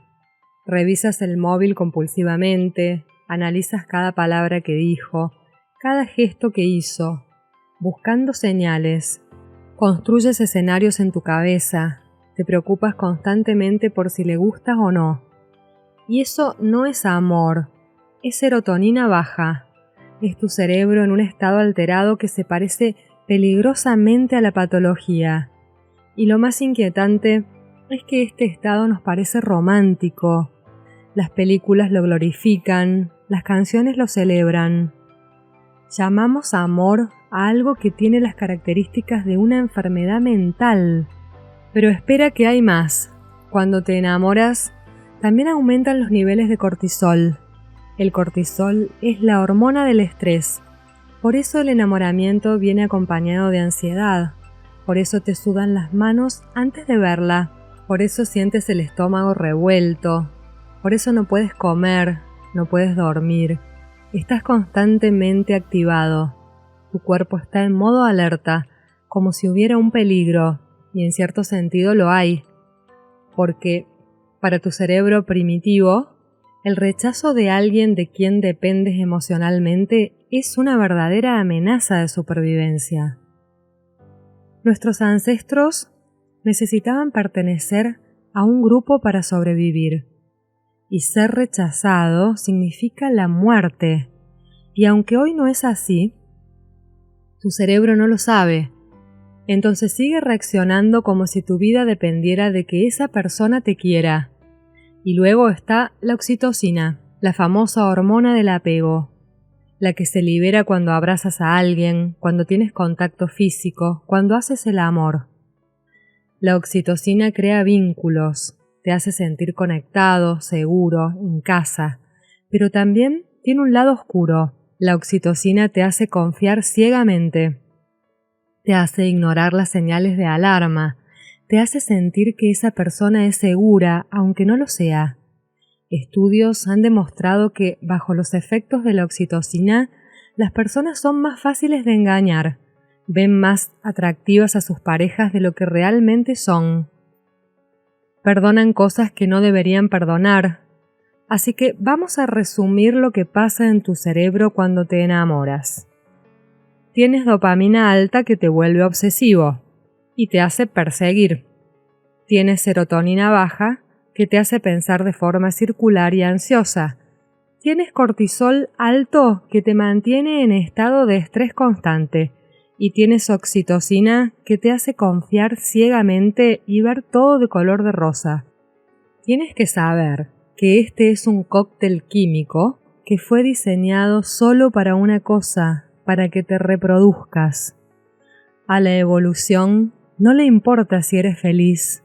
Revisas el móvil compulsivamente, analizas cada palabra que dijo, cada gesto que hizo, buscando señales. Construyes escenarios en tu cabeza, te preocupas constantemente por si le gustas o no. Y eso no es amor, es serotonina baja. Es tu cerebro en un estado alterado que se parece peligrosamente a la patología. Y lo más inquietante es que este estado nos parece romántico. Las películas lo glorifican, las canciones lo celebran. Llamamos amor a algo que tiene las características de una enfermedad mental. Pero espera que hay más. Cuando te enamoras, también aumentan los niveles de cortisol. El cortisol es la hormona del estrés. Por eso el enamoramiento viene acompañado de ansiedad. Por eso te sudan las manos antes de verla. Por eso sientes el estómago revuelto. Por eso no puedes comer, no puedes dormir. Estás constantemente activado. Tu cuerpo está en modo alerta, como si hubiera un peligro, y en cierto sentido lo hay. Porque, para tu cerebro primitivo, el rechazo de alguien de quien dependes emocionalmente es una verdadera amenaza de supervivencia. Nuestros ancestros necesitaban pertenecer a un grupo para sobrevivir. Y ser rechazado significa la muerte. Y aunque hoy no es así, tu cerebro no lo sabe. Entonces sigue reaccionando como si tu vida dependiera de que esa persona te quiera. Y luego está la oxitocina, la famosa hormona del apego, la que se libera cuando abrazas a alguien, cuando tienes contacto físico, cuando haces el amor. La oxitocina crea vínculos, te hace sentir conectado, seguro, en casa, pero también tiene un lado oscuro. La oxitocina te hace confiar ciegamente, te hace ignorar las señales de alarma, te hace sentir que esa persona es segura, aunque no lo sea. Estudios han demostrado que, bajo los efectos de la oxitocina, las personas son más fáciles de engañar, ven más atractivas a sus parejas de lo que realmente son. Perdonan cosas que no deberían perdonar. Así que vamos a resumir lo que pasa en tu cerebro cuando te enamoras. Tienes dopamina alta que te vuelve obsesivo y te hace perseguir. Tienes serotonina baja que te hace pensar de forma circular y ansiosa. Tienes cortisol alto que te mantiene en estado de estrés constante. Y tienes oxitocina que te hace confiar ciegamente y ver todo de color de rosa. Tienes que saber que este es un cóctel químico que fue diseñado solo para una cosa, para que te reproduzcas. A la evolución no le importa si eres feliz,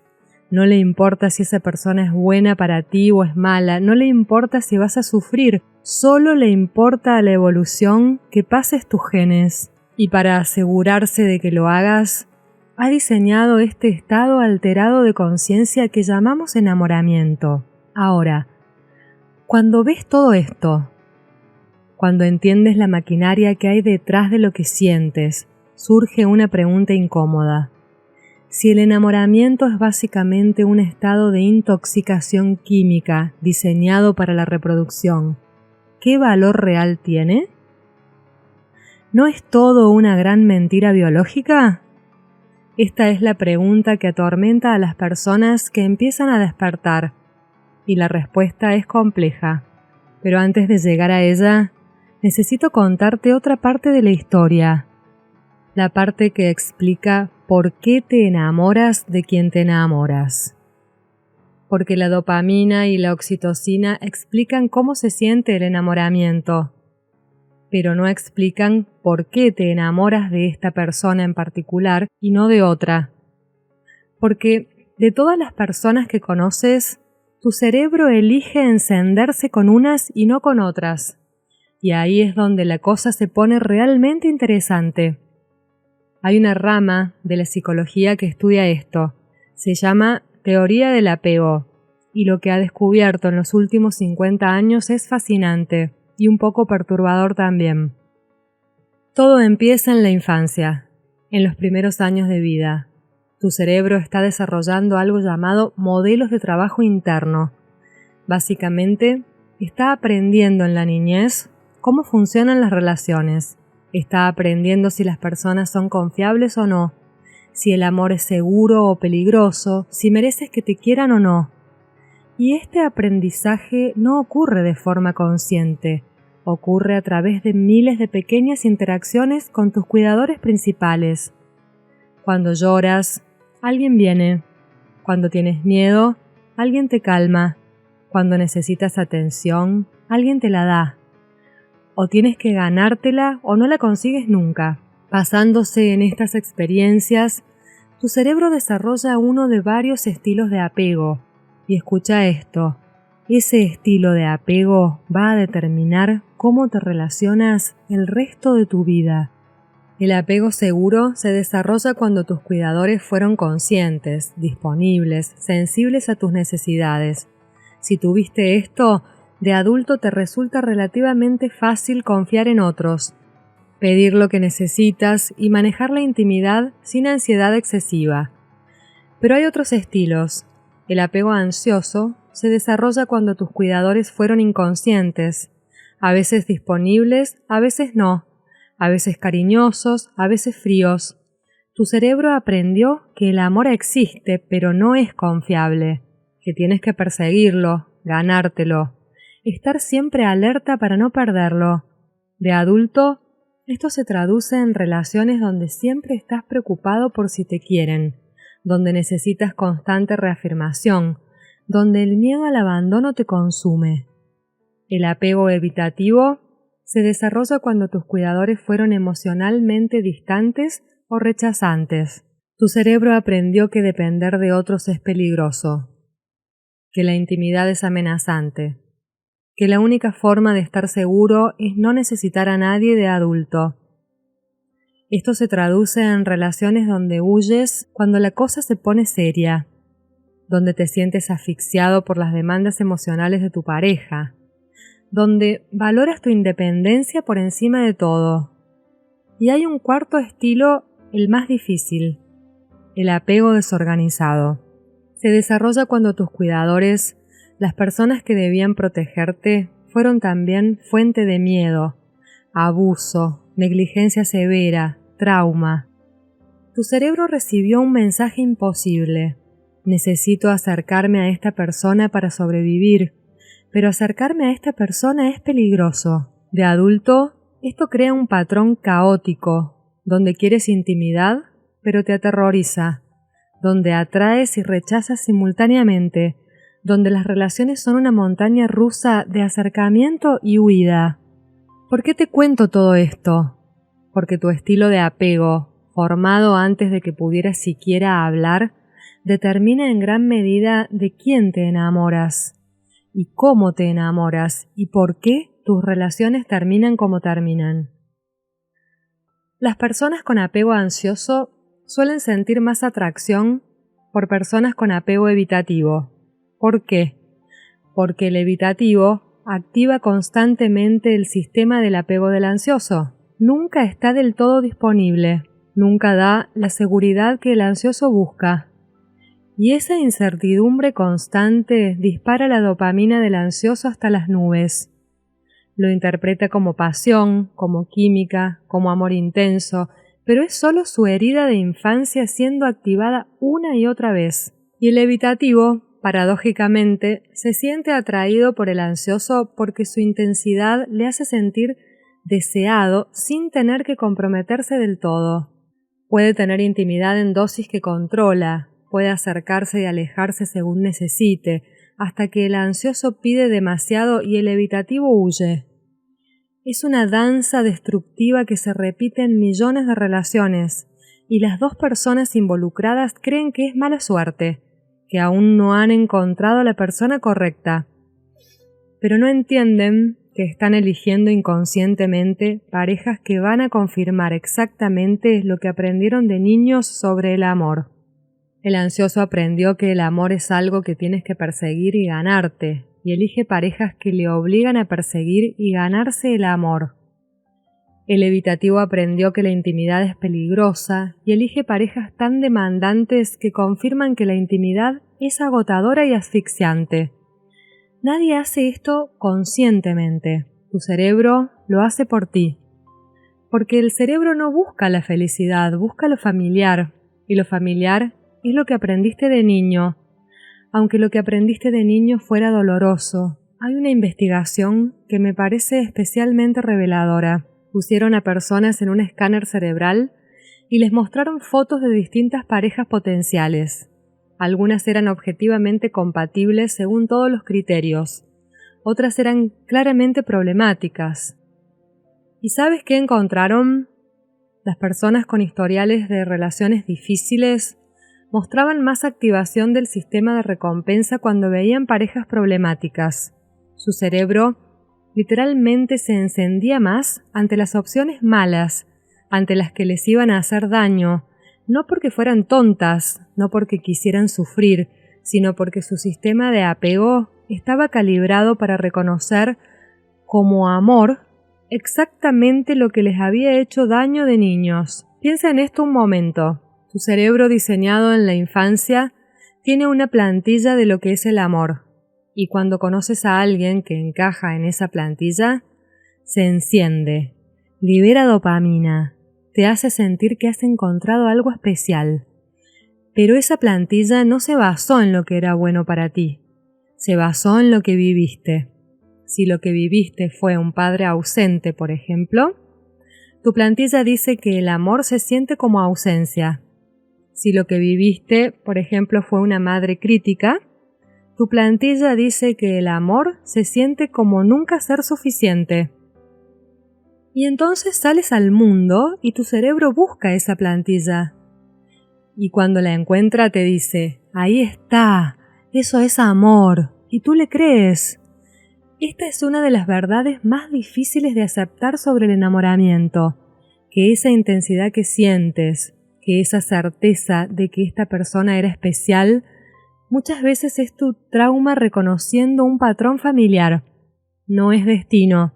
no le importa si esa persona es buena para ti o es mala, no le importa si vas a sufrir, solo le importa a la evolución que pases tus genes. Y para asegurarse de que lo hagas, ha diseñado este estado alterado de conciencia que llamamos enamoramiento. Ahora, cuando ves todo esto, cuando entiendes la maquinaria que hay detrás de lo que sientes, surge una pregunta incómoda. Si el enamoramiento es básicamente un estado de intoxicación química diseñado para la reproducción, ¿qué valor real tiene? ¿No es todo una gran mentira biológica? Esta es la pregunta que atormenta a las personas que empiezan a despertar, y la respuesta es compleja. Pero antes de llegar a ella, necesito contarte otra parte de la historia, la parte que explica por qué te enamoras de quien te enamoras. Porque la dopamina y la oxitocina explican cómo se siente el enamoramiento, pero no explican por qué te enamoras de esta persona en particular y no de otra. Porque de todas las personas que conoces, tu cerebro elige encenderse con unas y no con otras. Y ahí es donde la cosa se pone realmente interesante. Hay una rama de la psicología que estudia esto. Se llama teoría del apego. Y lo que ha descubierto en los últimos 50 años es fascinante. Y un poco perturbador también. Todo empieza en la infancia, en los primeros años de vida. Tu cerebro está desarrollando algo llamado modelos de trabajo interno. Básicamente, está aprendiendo en la niñez cómo funcionan las relaciones. Está aprendiendo si las personas son confiables o no, si el amor es seguro o peligroso, si mereces que te quieran o no. Y este aprendizaje no ocurre de forma consciente, ocurre a través de miles de pequeñas interacciones con tus cuidadores principales. Cuando lloras, alguien viene. Cuando tienes miedo, alguien te calma. Cuando necesitas atención, alguien te la da. O tienes que ganártela o no la consigues nunca. Basándose en estas experiencias, tu cerebro desarrolla uno de varios estilos de apego. Y escucha esto, ese estilo de apego va a determinar cómo te relacionas el resto de tu vida. El apego seguro se desarrolla cuando tus cuidadores fueron conscientes, disponibles, sensibles a tus necesidades. Si tuviste esto, de adulto te resulta relativamente fácil confiar en otros, pedir lo que necesitas y manejar la intimidad sin ansiedad excesiva. Pero hay otros estilos. El apego ansioso se desarrolla cuando tus cuidadores fueron inconscientes, a veces disponibles, a veces no, a veces cariñosos, a veces fríos. Tu cerebro aprendió que el amor existe, pero no es confiable, que tienes que perseguirlo, ganártelo, estar siempre alerta para no perderlo. De adulto, esto se traduce en relaciones donde siempre estás preocupado por si te quieren, donde necesitas constante reafirmación, donde el miedo al abandono te consume. El apego evitativo se desarrolla cuando tus cuidadores fueron emocionalmente distantes o rechazantes. Tu cerebro aprendió que depender de otros es peligroso, que la intimidad es amenazante, que la única forma de estar seguro es no necesitar a nadie de adulto. Esto se traduce en relaciones donde huyes cuando la cosa se pone seria, donde te sientes asfixiado por las demandas emocionales de tu pareja, donde valoras tu independencia por encima de todo. Y hay un cuarto estilo, el más difícil, el apego desorganizado. Se desarrolla cuando tus cuidadores, las personas que debían protegerte, fueron también fuente de miedo, abuso, negligencia severa, trauma. Tu cerebro recibió un mensaje imposible. Necesito acercarme a esta persona para sobrevivir, pero acercarme a esta persona es peligroso. De adulto, esto crea un patrón caótico, donde quieres intimidad, pero te aterroriza, donde atraes y rechazas simultáneamente, donde las relaciones son una montaña rusa de acercamiento y huida. ¿Por qué te cuento todo esto? Porque tu estilo de apego, formado antes de que pudieras siquiera hablar, determina en gran medida de quién te enamoras, y cómo te enamoras, y por qué tus relaciones terminan como terminan. Las personas con apego ansioso suelen sentir más atracción por personas con apego evitativo. ¿Por qué? Porque el evitativo activa constantemente el sistema del apego del ansioso. Nunca está del todo disponible, nunca da la seguridad que el ansioso busca. Y esa incertidumbre constante dispara la dopamina del ansioso hasta las nubes. Lo interpreta como pasión, como química, como amor intenso, pero es solo su herida de infancia siendo activada una y otra vez. Y el evitativo, paradójicamente, se siente atraído por el ansioso porque su intensidad le hace sentir deseado sin tener que comprometerse del todo. Puede tener intimidad en dosis que controla, puede acercarse y alejarse según necesite, hasta que el ansioso pide demasiado y el evitativo huye. Es una danza destructiva que se repite en millones de relaciones, y las dos personas involucradas creen que es mala suerte, que aún no han encontrado a la persona correcta. Pero no entienden que están eligiendo inconscientemente parejas que van a confirmar exactamente lo que aprendieron de niños sobre el amor. El ansioso aprendió que el amor es algo que tienes que perseguir y ganarte, y elige parejas que le obligan a perseguir y ganarse el amor. El evitativo aprendió que la intimidad es peligrosa y elige parejas tan demandantes que confirman que la intimidad es agotadora y asfixiante. Nadie hace esto conscientemente. Tu cerebro lo hace por ti. Porque el cerebro no busca la felicidad, busca lo familiar, y lo familiar es lo que aprendiste de niño. Aunque lo que aprendiste de niño fuera doloroso, hay una investigación que me parece especialmente reveladora. Pusieron a personas en un escáner cerebral y les mostraron fotos de distintas parejas potenciales. Algunas eran objetivamente compatibles según todos los criterios. Otras eran claramente problemáticas. ¿Y sabes qué encontraron? Las personas con historiales de relaciones difíciles mostraban más activación del sistema de recompensa cuando veían parejas problemáticas. Su cerebro literalmente se encendía más ante las opciones malas, ante las que les iban a hacer daño, no porque fueran tontas, no porque quisieran sufrir, sino porque su sistema de apego estaba calibrado para reconocer como amor exactamente lo que les había hecho daño de niños. Piensa en esto un momento. Tu cerebro diseñado en la infancia tiene una plantilla de lo que es el amor, y cuando conoces a alguien que encaja en esa plantilla, se enciende, libera dopamina, te hace sentir que has encontrado algo especial. Pero esa plantilla no se basó en lo que era bueno para ti, se basó en lo que viviste. Si lo que viviste fue un padre ausente, por ejemplo, tu plantilla dice que el amor se siente como ausencia. Si lo que viviste, por ejemplo, fue una madre crítica, tu plantilla dice que el amor se siente como nunca ser suficiente. Y entonces sales al mundo y tu cerebro busca esa plantilla. Y cuando la encuentra te dice, ahí está, eso es amor, y tú le crees. Esta es una de las verdades más difíciles de aceptar sobre el enamoramiento, que esa intensidad que sientes, que esa certeza de que esta persona era especial, muchas veces es tu trauma reconociendo un patrón familiar. No es destino,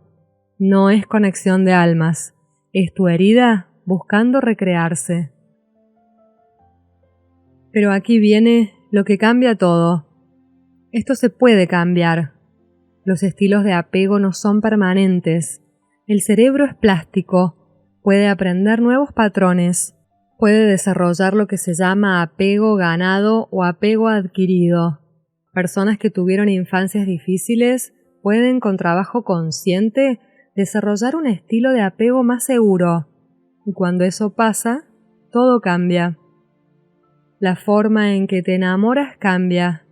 no es conexión de almas, es tu herida buscando recrearse. Pero aquí viene lo que cambia todo. Esto se puede cambiar. Los estilos de apego no son permanentes. El cerebro es plástico, puede aprender nuevos patrones, puede desarrollar lo que se llama apego ganado o apego adquirido. Personas que tuvieron infancias difíciles pueden, con trabajo consciente, desarrollar un estilo de apego más seguro. Y cuando eso pasa, todo cambia. La forma en que te enamoras cambia.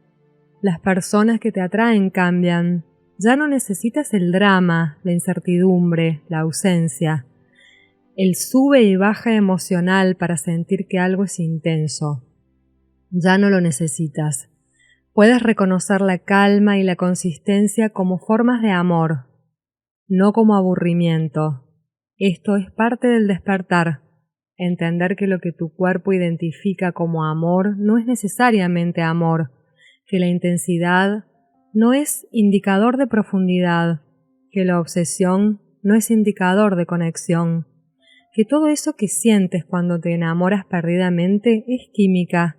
Las personas que te atraen cambian. Ya no necesitas el drama, la incertidumbre, la ausencia. El sube y baja emocional para sentir que algo es intenso. Ya no lo necesitas. Puedes reconocer la calma y la consistencia como formas de amor, no como aburrimiento. Esto es parte del despertar. Entender que lo que tu cuerpo identifica como amor no es necesariamente amor, que la intensidad no es indicador de profundidad, que la obsesión no es indicador de conexión, que todo eso que sientes cuando te enamoras perdidamente es química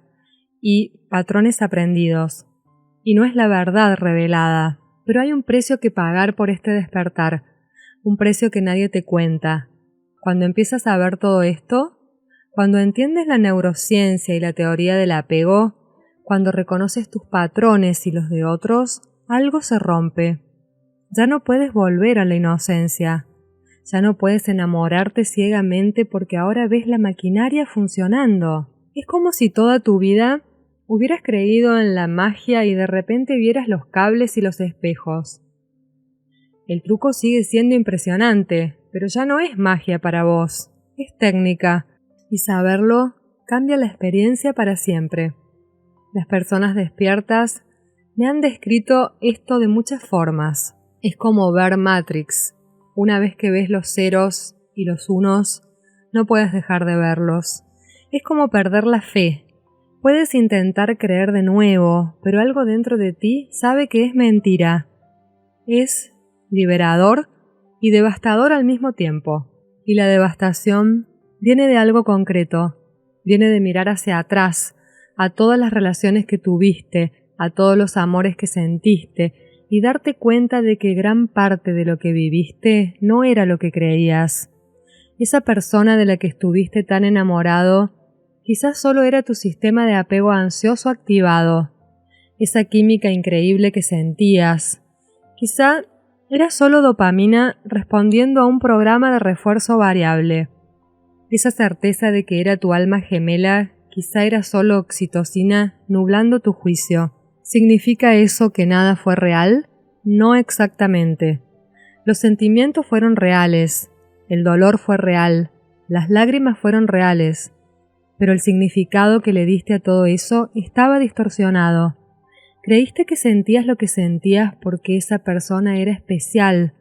y patrones aprendidos, y no es la verdad revelada, pero hay un precio que pagar por este despertar, un precio que nadie te cuenta. Cuando empiezas a ver todo esto, cuando entiendes la neurociencia y la teoría del apego, cuando reconoces tus patrones y los de otros, algo se rompe. Ya no puedes volver a la inocencia. Ya no puedes enamorarte ciegamente porque ahora ves la maquinaria funcionando. Es como si toda tu vida hubieras creído en la magia y de repente vieras los cables y los espejos. El truco sigue siendo impresionante, pero ya no es magia para vos, es técnica, y saberlo cambia la experiencia para siempre. Las personas despiertas me han descrito esto de muchas formas. Es como ver Matrix. Una vez que ves los ceros y los unos, no puedes dejar de verlos. Es como perder la fe. Puedes intentar creer de nuevo, pero algo dentro de ti sabe que es mentira. Es liberador y devastador al mismo tiempo. Y la devastación viene de algo concreto. Viene de mirar hacia atrás, a todas las relaciones que tuviste, a todos los amores que sentiste, y darte cuenta de que gran parte de lo que viviste no era lo que creías. Esa persona de la que estuviste tan enamorado quizás solo era tu sistema de apego ansioso activado, esa química increíble que sentías. Quizá era solo dopamina respondiendo a un programa de refuerzo variable. Esa certeza de que era tu alma gemela quizá era solo oxitocina nublando tu juicio. ¿Significa eso que nada fue real? No exactamente. Los sentimientos fueron reales, el dolor fue real, las lágrimas fueron reales, pero el significado que le diste a todo eso estaba distorsionado. Creíste que sentías lo que sentías porque esa persona era especial.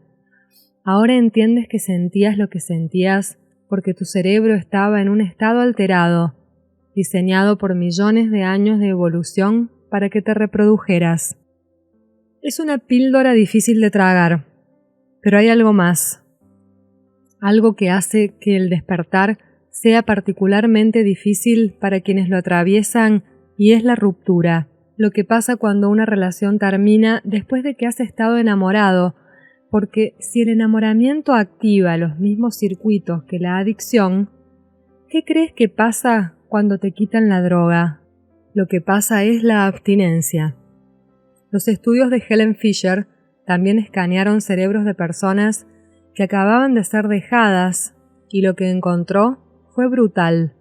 Ahora entiendes que sentías lo que sentías porque tu cerebro estaba en un estado alterado, diseñado por millones de años de evolución para que te reprodujeras. Es una píldora difícil de tragar, pero hay algo más. Algo que hace que el despertar sea particularmente difícil para quienes lo atraviesan, y es la ruptura. Lo que pasa cuando una relación termina después de que has estado enamorado, porque si el enamoramiento activa los mismos circuitos que la adicción, ¿qué crees que pasa cuando te quitan la droga? Lo que pasa es la abstinencia. Los estudios de Helen Fisher también escanearon cerebros de personas que acababan de ser dejadas, y lo que encontró fue brutal.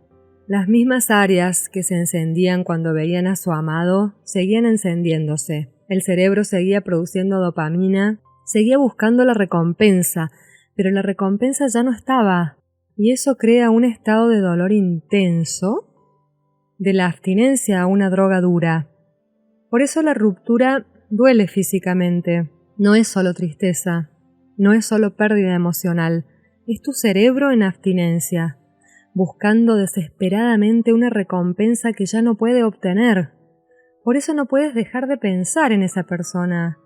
Las mismas áreas que se encendían cuando veían a su amado seguían encendiéndose. El cerebro seguía produciendo dopamina, seguía buscando la recompensa, pero la recompensa ya no estaba, y eso crea un estado de dolor intenso, de la abstinencia a una droga dura. Por eso la ruptura duele físicamente. No es solo tristeza, no es solo pérdida emocional, es tu cerebro en abstinencia, buscando desesperadamente una recompensa que ya no puede obtener. Por eso no puedes dejar de pensar en esa persona,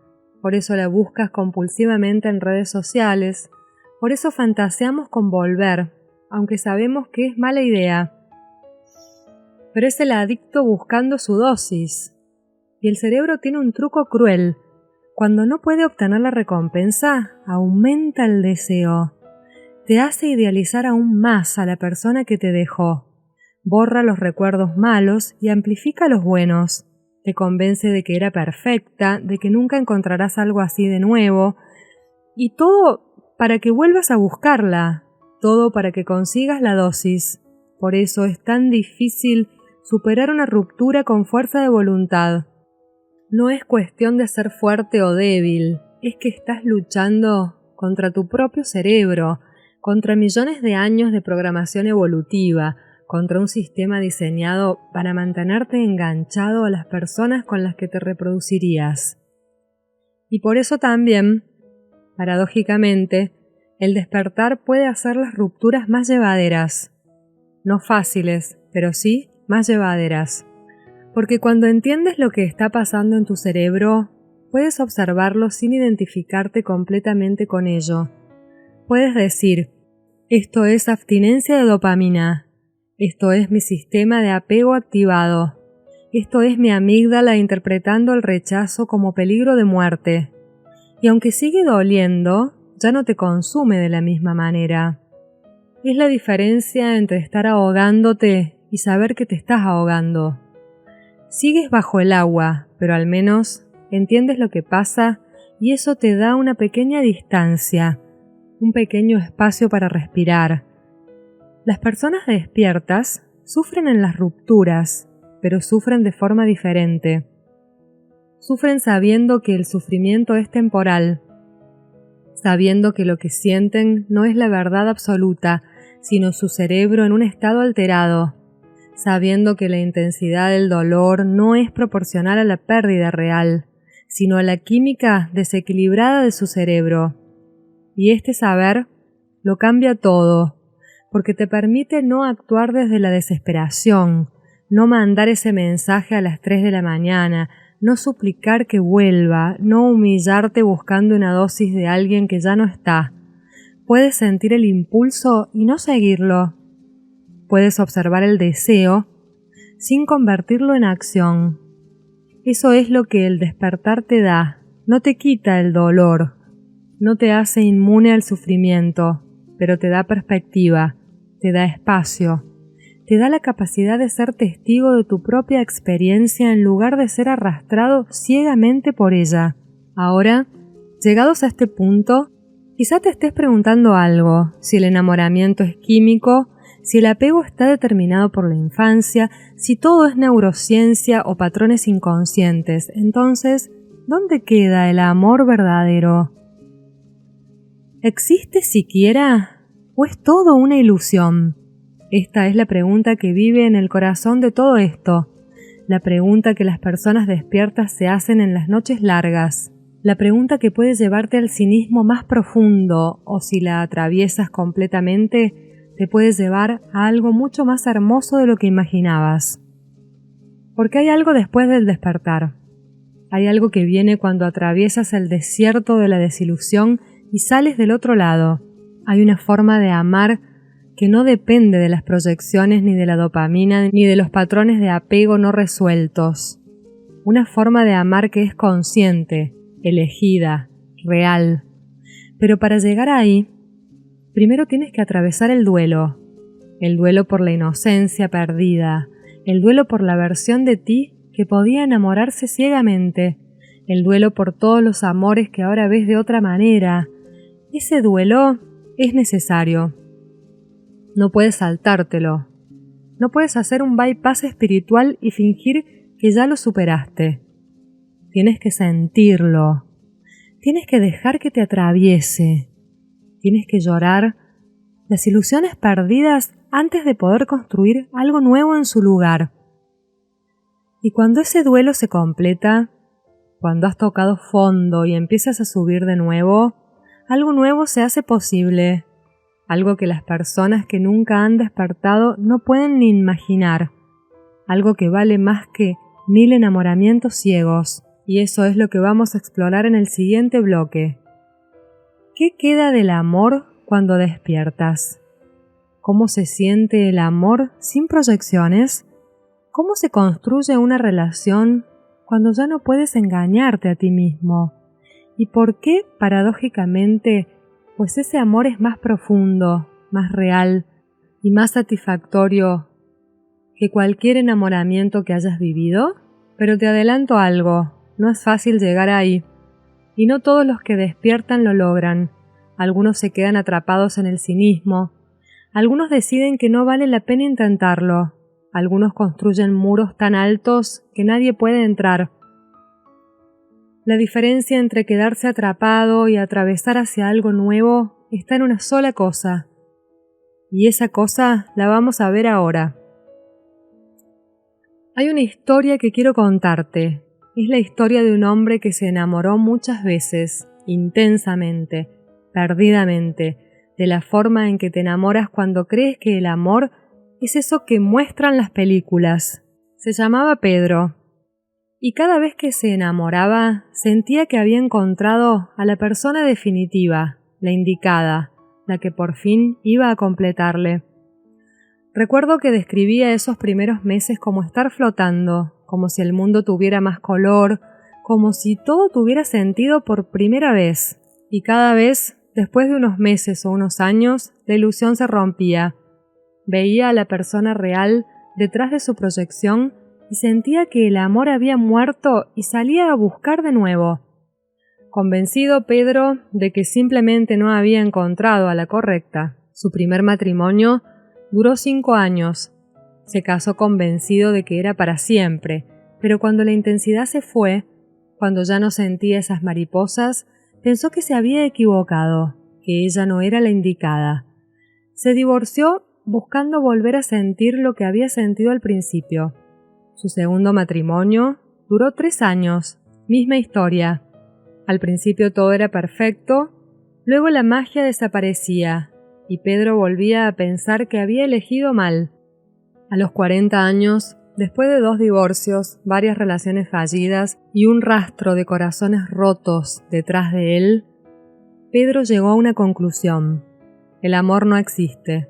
por eso la buscas compulsivamente en redes sociales, por eso fantaseamos con volver, aunque sabemos que es mala idea. Pero es el adicto buscando su dosis, y el cerebro tiene un truco cruel. Cuando no puede obtener la recompensa, aumenta el deseo. Te hace idealizar aún más a la persona que te dejó. Borra los recuerdos malos y amplifica los buenos. Te convence de que era perfecta, de que nunca encontrarás algo así de nuevo. Y todo para que vuelvas a buscarla. Todo para que consigas la dosis. Por eso es tan difícil superar una ruptura con fuerza de voluntad. No es cuestión de ser fuerte o débil, es que estás luchando contra tu propio cerebro, contra millones de años de programación evolutiva, contra un sistema diseñado para mantenerte enganchado a las personas con las que te reproducirías. Y por eso también, paradójicamente, el despertar puede hacer las rupturas más llevaderas. No fáciles, pero sí más llevaderas. Porque cuando entiendes lo que está pasando en tu cerebro, puedes observarlo sin identificarte completamente con ello. Puedes decir, esto es abstinencia de dopamina, esto es mi sistema de apego activado, esto es mi amígdala interpretando el rechazo como peligro de muerte. Y aunque sigue doliendo, ya no te consume de la misma manera. Es la diferencia entre estar ahogándote y saber que te estás ahogando. Sigues bajo el agua, pero al menos entiendes lo que pasa y eso te da una pequeña distancia, un pequeño espacio para respirar. Las personas despiertas sufren en las rupturas, pero sufren de forma diferente. Sufren sabiendo que el sufrimiento es temporal, sabiendo que lo que sienten no es la verdad absoluta, sino su cerebro en un estado alterado, sabiendo que la intensidad del dolor no es proporcional a la pérdida real, sino a la química desequilibrada de su cerebro. Y este saber lo cambia todo, porque te permite no actuar desde la desesperación, no mandar ese mensaje a las 3 de la mañana, no suplicar que vuelva, no humillarte buscando una dosis de alguien que ya no está. Puedes sentir el impulso y no seguirlo. Puedes observar el deseo sin convertirlo en acción. Eso es lo que el despertar te da. No te quita el dolor, no te hace inmune al sufrimiento, pero te da perspectiva, te da espacio, te da la capacidad de ser testigo de tu propia experiencia en lugar de ser arrastrado ciegamente por ella. Ahora, llegados a este punto, quizá te estés preguntando algo, si el enamoramiento es químico, si el apego está determinado por la infancia, si todo es neurociencia o patrones inconscientes, entonces, ¿dónde queda el amor verdadero? ¿Existe siquiera o es todo una ilusión? Esta es la pregunta que vive en el corazón de todo esto, la pregunta que las personas despiertas se hacen en las noches largas, la pregunta que puede llevarte al cinismo más profundo o si la atraviesas completamente, te puede llevar a algo mucho más hermoso de lo que imaginabas. Porque hay algo después del despertar. Hay algo que viene cuando atraviesas el desierto de la desilusión y sales del otro lado. Hay una forma de amar que no depende de las proyecciones ni de la dopamina ni de los patrones de apego no resueltos. Una forma de amar que es consciente, elegida, real. Pero para llegar ahí, primero tienes que atravesar el duelo por la inocencia perdida, el duelo por la versión de ti que podía enamorarse ciegamente, el duelo por todos los amores que ahora ves de otra manera. Ese duelo es necesario. No puedes saltártelo. No puedes hacer un bypass espiritual y fingir que ya lo superaste. Tienes que sentirlo. Tienes que dejar que te atraviese. Tienes que llorar las ilusiones perdidas antes de poder construir algo nuevo en su lugar. Y cuando ese duelo se completa, cuando has tocado fondo y empiezas a subir de nuevo, algo nuevo se hace posible, algo que las personas que nunca han despertado no pueden ni imaginar, algo que vale más que 1000 enamoramientos ciegos, y eso es lo que vamos a explorar en el siguiente bloque. ¿Qué queda del amor cuando despiertas? ¿Cómo se siente el amor sin proyecciones? ¿Cómo se construye una relación cuando ya no puedes engañarte a ti mismo? ¿Y por qué, paradójicamente, pues ese amor es más profundo, más real y más satisfactorio que cualquier enamoramiento que hayas vivido? Pero te adelanto algo, no es fácil llegar ahí. Y no todos los que despiertan lo logran. Algunos se quedan atrapados en el cinismo. Algunos deciden que no vale la pena intentarlo. Algunos construyen muros tan altos que nadie puede entrar. La diferencia entre quedarse atrapado y atravesar hacia algo nuevo está en una sola cosa. Y esa cosa la vamos a ver ahora. Hay una historia que quiero contarte. Es la historia de un hombre que se enamoró muchas veces, intensamente, perdidamente, de la forma en que te enamoras cuando crees que el amor es eso que muestran las películas. Se llamaba Pedro, y cada vez que se enamoraba sentía que había encontrado a la persona definitiva, la indicada, la que por fin iba a completarle. Recuerdo que describía esos primeros meses como estar flotando, como si el mundo tuviera más color, como si todo tuviera sentido por primera vez, y cada vez, después de unos meses o unos años, la ilusión se rompía. Veía a la persona real detrás de su proyección y sentía que el amor había muerto y salía a buscar de nuevo. Convencido Pedro de que simplemente no había encontrado a la correcta. Su primer matrimonio duró 5 años. Se casó convencido de que era para siempre, pero cuando la intensidad se fue, cuando ya no sentía esas mariposas, pensó que se había equivocado, que ella no era la indicada. Se divorció buscando volver a sentir lo que había sentido al principio. Su segundo matrimonio duró 3 años, misma historia. Al principio todo era perfecto, luego la magia desaparecía, y Pedro volvía a pensar que había elegido mal. A los 40 años, después de 2 divorcios, varias relaciones fallidas y un rastro de corazones rotos detrás de él, Pedro llegó a una conclusión. El amor no existe.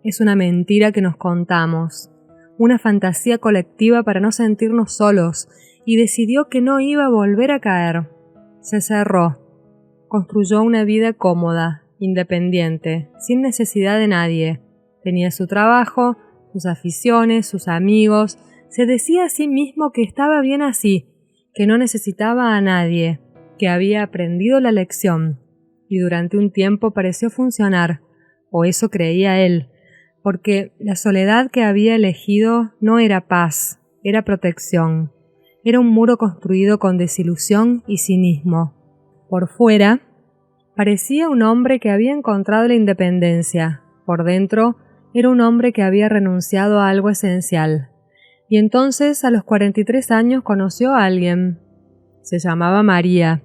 Es una mentira que nos contamos, una fantasía colectiva para no sentirnos solos, y decidió que no iba a volver a caer. Se cerró. Construyó una vida cómoda, independiente, sin necesidad de nadie. Tenía su trabajo, sus aficiones, sus amigos. Se decía a sí mismo que estaba bien así, que no necesitaba a nadie, que había aprendido la lección. Y durante un tiempo pareció funcionar, o eso creía él. porque la soledad que había elegido no era paz, era protección. Era un muro construido con desilusión y cinismo. Por fuera, parecía un hombre que había encontrado la independencia. Por dentro, era un hombre que había renunciado a algo esencial. Y entonces, a los 43 años, conoció a alguien. Se llamaba María.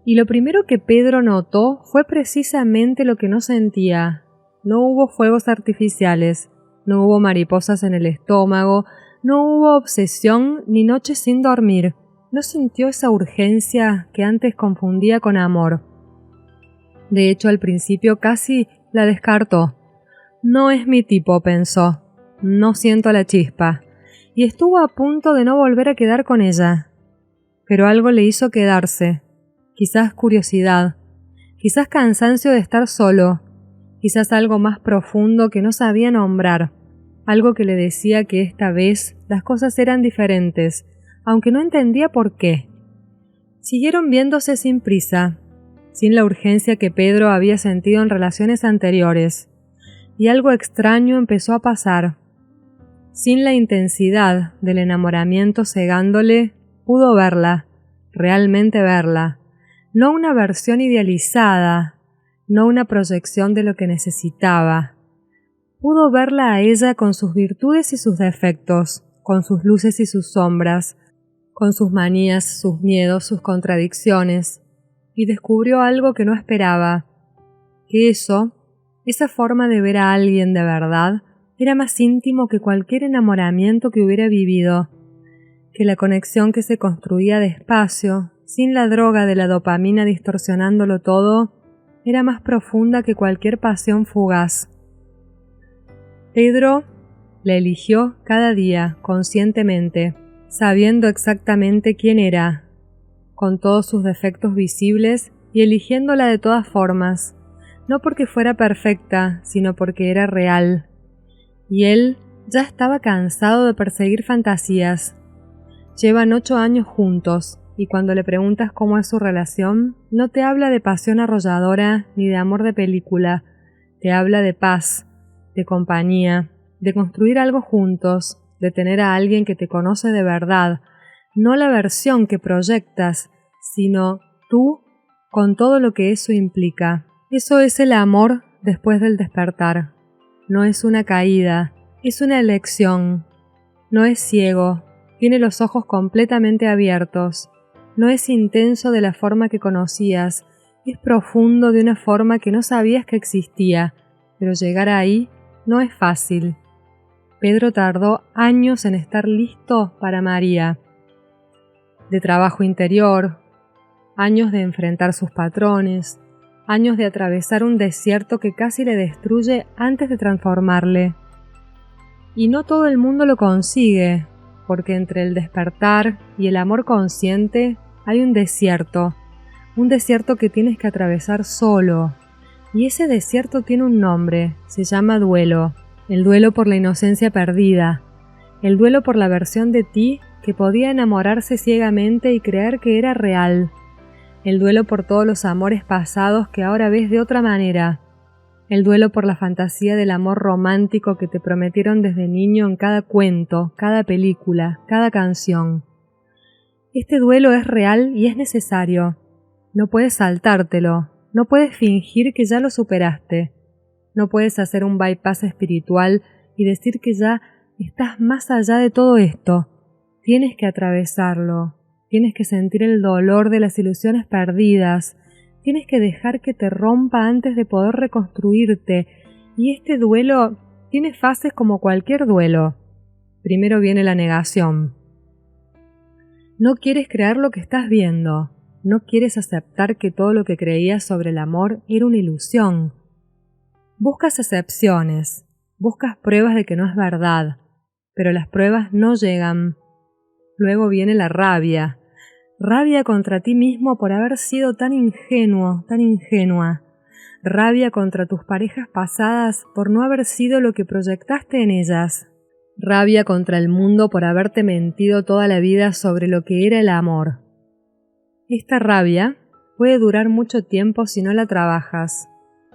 Y lo primero que Pedro notó fue precisamente lo que no sentía. No hubo fuegos artificiales, no hubo mariposas en el estómago, no hubo obsesión ni noches sin dormir. No sintió esa urgencia que antes confundía con amor. De hecho, al principio casi la descartó. No es mi tipo, pensó. No siento la chispa. Y estuvo a punto de no volver a quedar con ella. Pero algo le hizo quedarse. Quizás curiosidad. Quizás cansancio de estar solo. Quizás algo más profundo que no sabía nombrar. Algo que le decía que esta vez las cosas eran diferentes, aunque no entendía por qué. Siguieron viéndose sin prisa, sin la urgencia que Pedro había sentido en relaciones anteriores, y algo extraño empezó a pasar. Sin la intensidad del enamoramiento cegándole, pudo verla, realmente verla, no una versión idealizada, no una proyección de lo que necesitaba. Pudo verla a ella con sus virtudes y sus defectos, con sus luces y sus sombras, con sus manías, sus miedos, sus contradicciones, y descubrió algo que no esperaba, que esa forma de ver a alguien de verdad, era más íntimo que cualquier enamoramiento que hubiera vivido, que la conexión que se construía despacio, sin la droga de la dopamina distorsionándolo todo, era más profunda que cualquier pasión fugaz. Pedro la eligió cada día, conscientemente, sabiendo exactamente quién era, con todos sus defectos visibles y eligiéndola de todas formas, no porque fuera perfecta, sino porque era real. Y él ya estaba cansado de perseguir fantasías. Llevan 8 años juntos, y cuando le preguntas cómo es su relación, no te habla de pasión arrolladora ni de amor de película, te habla de paz, de compañía, de construir algo juntos, de tener a alguien que te conoce de verdad, no la versión que proyectas, sino tú con todo lo que eso implica. Eso es el amor después del despertar. No es una caída, es una elección. No es ciego, tiene los ojos completamente abiertos. No es intenso de la forma que conocías, es profundo de una forma que no sabías que existía, pero llegar ahí no es fácil. Pedro tardó años en estar listo para María. De trabajo interior, años de enfrentar sus patrones, años de atravesar un desierto que casi le destruye antes de transformarle. Y no todo el mundo lo consigue, porque entre el despertar y el amor consciente hay un desierto que tienes que atravesar solo. Y ese desierto tiene un nombre, se llama duelo. El duelo por la inocencia perdida, el duelo por la versión de ti que podía enamorarse ciegamente y creer que era real, el duelo por todos los amores pasados que ahora ves de otra manera, el duelo por la fantasía del amor romántico que te prometieron desde niño en cada cuento, cada película, cada canción. Este duelo es real y es necesario. No puedes saltártelo, no puedes fingir que ya lo superaste. No puedes hacer un bypass espiritual y decir que ya estás más allá de todo esto. Tienes que atravesarlo. Tienes que sentir el dolor de las ilusiones perdidas. Tienes que dejar que te rompa antes de poder reconstruirte. Y este duelo tiene fases como cualquier duelo. Primero viene la negación. No quieres creer lo que estás viendo. No quieres aceptar que todo lo que creías sobre el amor era una ilusión. Buscas excepciones, buscas pruebas de que no es verdad, pero las pruebas no llegan. Luego viene la rabia contra ti mismo por haber sido tan ingenuo, tan ingenua. Rabia contra tus parejas pasadas por no haber sido lo que proyectaste en ellas. Rabia contra el mundo por haberte mentido toda la vida sobre lo que era el amor. Esta rabia puede durar mucho tiempo si no la trabajas.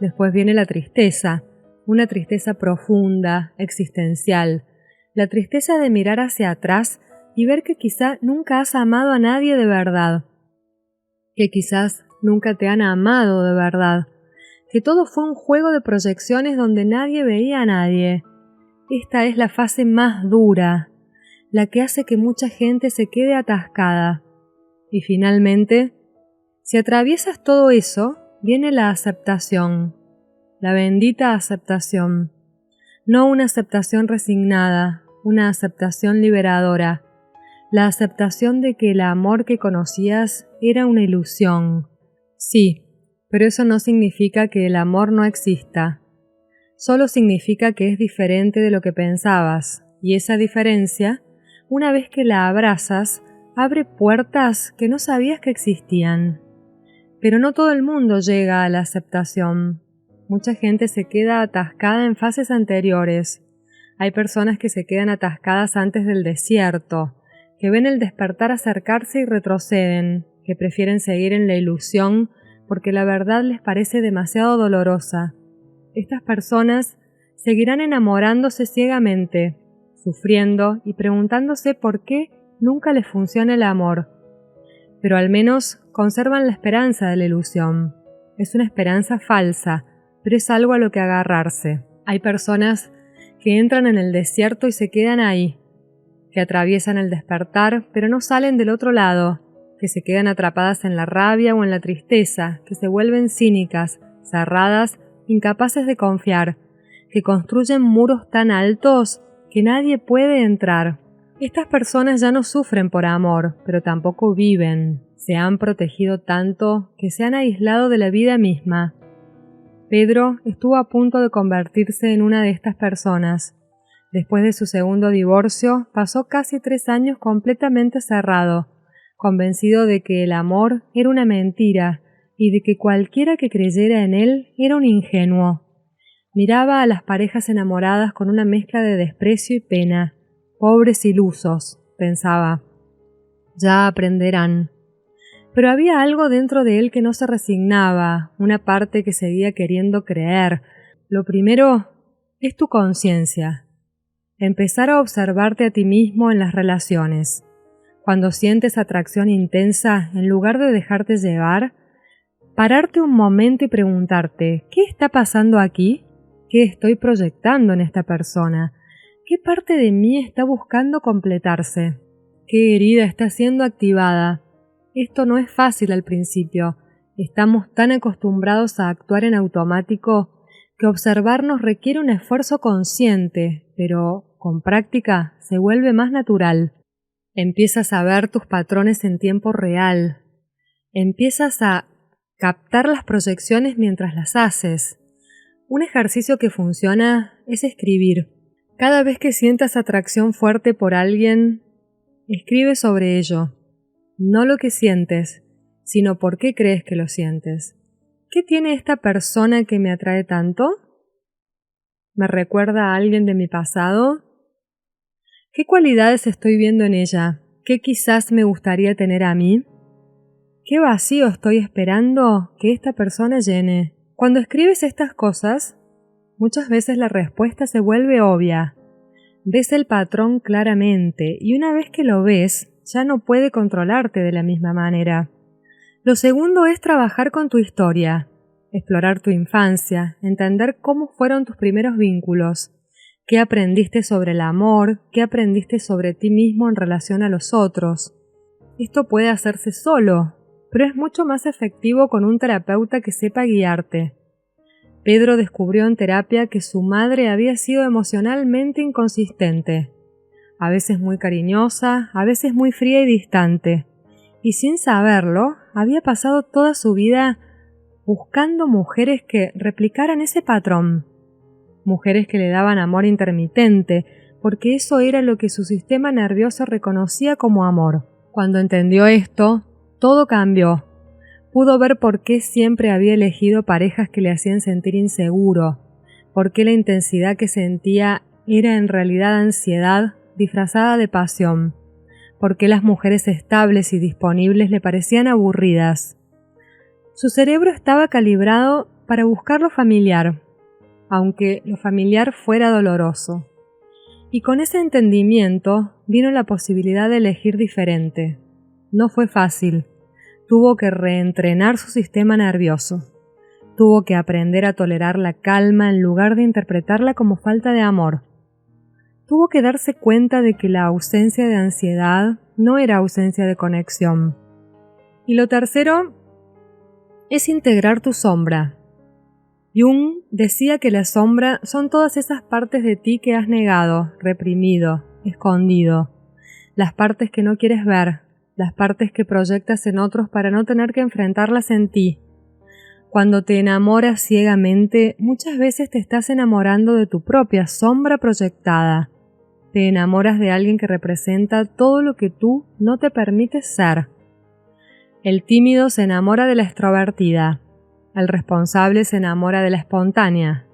Después viene la tristeza una tristeza profunda, existencial, la tristeza de mirar hacia atrás y ver que quizá nunca has amado a nadie de verdad, que quizás nunca te han amado de verdad, que todo fue un juego de proyecciones donde nadie veía a nadie. Esta es la fase más dura, la que hace que mucha gente se quede atascada. Y finalmente, si atraviesas todo eso, viene la aceptación, la bendita aceptación. No una aceptación resignada, una aceptación liberadora, la aceptación de que el amor que conocías era una ilusión. Sí, pero eso no significa que el amor no exista. Solo significa que es diferente de lo que pensabas, y esa diferencia, una vez que la abrazas, abre puertas que no sabías que existían. Pero no todo el mundo llega a la aceptación. Mucha gente se queda atascada en fases anteriores. Hay personas que se quedan atascadas antes del desierto, que ven el despertar acercarse y retroceden, que prefieren seguir en la ilusión porque la verdad les parece demasiado dolorosa. Estas personas seguirán enamorándose ciegamente, sufriendo y preguntándose por qué nunca les funciona el amor. Pero al menos conservan la esperanza de la ilusión. Es una esperanza falsa, pero es algo a lo que agarrarse. Hay personas que entran en el desierto y se quedan ahí, que atraviesan el despertar, pero no salen del otro lado, que se quedan atrapadas en la rabia o en la tristeza, que se vuelven cínicas, cerradas, incapaces de confiar, que construyen muros tan altos que nadie puede entrar. Estas personas ya no sufren por amor, pero tampoco viven. Se han protegido tanto que se han aislado de la vida misma. Pedro estuvo a punto de convertirse en una de estas personas. Después de su segundo divorcio, pasó casi 3 años completamente cerrado, convencido de que el amor era una mentira y de que cualquiera que creyera en él era un ingenuo. Miraba a las parejas enamoradas con una mezcla de desprecio y pena. Pobres ilusos, pensaba. Ya aprenderán. Pero había algo dentro de él que no se resignaba, una parte que seguía queriendo creer. Lo primero es tu conciencia. Empezar a observarte a ti mismo en las relaciones. Cuando sientes atracción intensa, en lugar de dejarte llevar, pararte un momento y preguntarte, ¿qué está pasando aquí? ¿Qué estoy proyectando en esta persona? ¿Qué parte de mí está buscando completarse? ¿Qué herida está siendo activada? Esto no es fácil al principio. Estamos tan acostumbrados a actuar en automático que observarnos requiere un esfuerzo consciente, pero con práctica se vuelve más natural. Empiezas a ver tus patrones en tiempo real. Empiezas a captar las proyecciones mientras las haces. Un ejercicio que funciona es escribir. Cada vez que sientas atracción fuerte por alguien, escribe sobre ello. No lo que sientes, sino por qué crees que lo sientes. ¿Qué tiene esta persona que me atrae tanto? ¿Me recuerda a alguien de mi pasado? ¿Qué cualidades estoy viendo en ella? ¿Qué quizás me gustaría tener a mí? ¿Qué vacío estoy esperando que esta persona llene? Cuando escribes estas cosas, muchas veces la respuesta se vuelve obvia. Ves el patrón claramente y una vez que lo ves, ya no puede controlarte de la misma manera. Lo segundo es trabajar con tu historia, explorar tu infancia, entender cómo fueron tus primeros vínculos, qué aprendiste sobre el amor, qué aprendiste sobre ti mismo en relación a los otros. Esto puede hacerse solo, pero es mucho más efectivo con un terapeuta que sepa guiarte. Pedro descubrió en terapia que su madre había sido emocionalmente inconsistente, a veces muy cariñosa, a veces muy fría y distante, y sin saberlo, había pasado toda su vida buscando mujeres que replicaran ese patrón, mujeres que le daban amor intermitente, porque eso era lo que su sistema nervioso reconocía como amor. Cuando entendió esto, todo cambió. Pudo ver por qué siempre había elegido parejas que le hacían sentir inseguro, por qué la intensidad que sentía era en realidad ansiedad disfrazada de pasión, por qué las mujeres estables y disponibles le parecían aburridas. Su cerebro estaba calibrado para buscar lo familiar. aunque lo familiar fuera doloroso. Y con ese entendimiento vino la posibilidad de elegir diferente. No fue fácil. Tuvo que reentrenar su sistema nervioso. Tuvo que aprender a tolerar la calma en lugar de interpretarla como falta de amor. Tuvo que darse cuenta de que la ausencia de ansiedad no era ausencia de conexión. Y lo tercero es integrar tu sombra. Jung decía que la sombra son todas esas partes de ti que has negado, reprimido, escondido, las partes que no quieres ver, las partes que proyectas en otros para no tener que enfrentarlas en ti. Cuando te enamoras ciegamente, muchas veces te estás enamorando de tu propia sombra proyectada. Te enamoras de alguien que representa todo lo que tú no te permites ser. El tímido se enamora de la extrovertida. El responsable se enamora de la espontánea.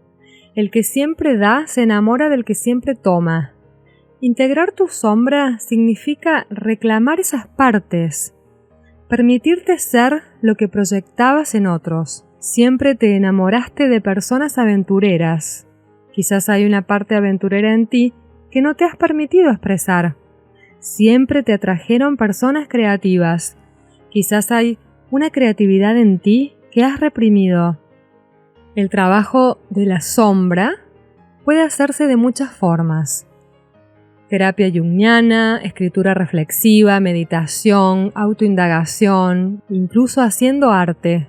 El que siempre da se enamora del que siempre toma. Integrar tu sombra significa reclamar esas partes, permitirte ser lo que proyectabas en otros. Siempre te enamoraste de personas aventureras. Quizás hay una parte aventurera en ti que no te has permitido expresar. Siempre te atrajeron personas creativas. Quizás hay una creatividad en ti que has reprimido. El trabajo de la sombra puede hacerse de muchas formas. Terapia junguiana, escritura reflexiva, meditación, autoindagación, incluso haciendo arte.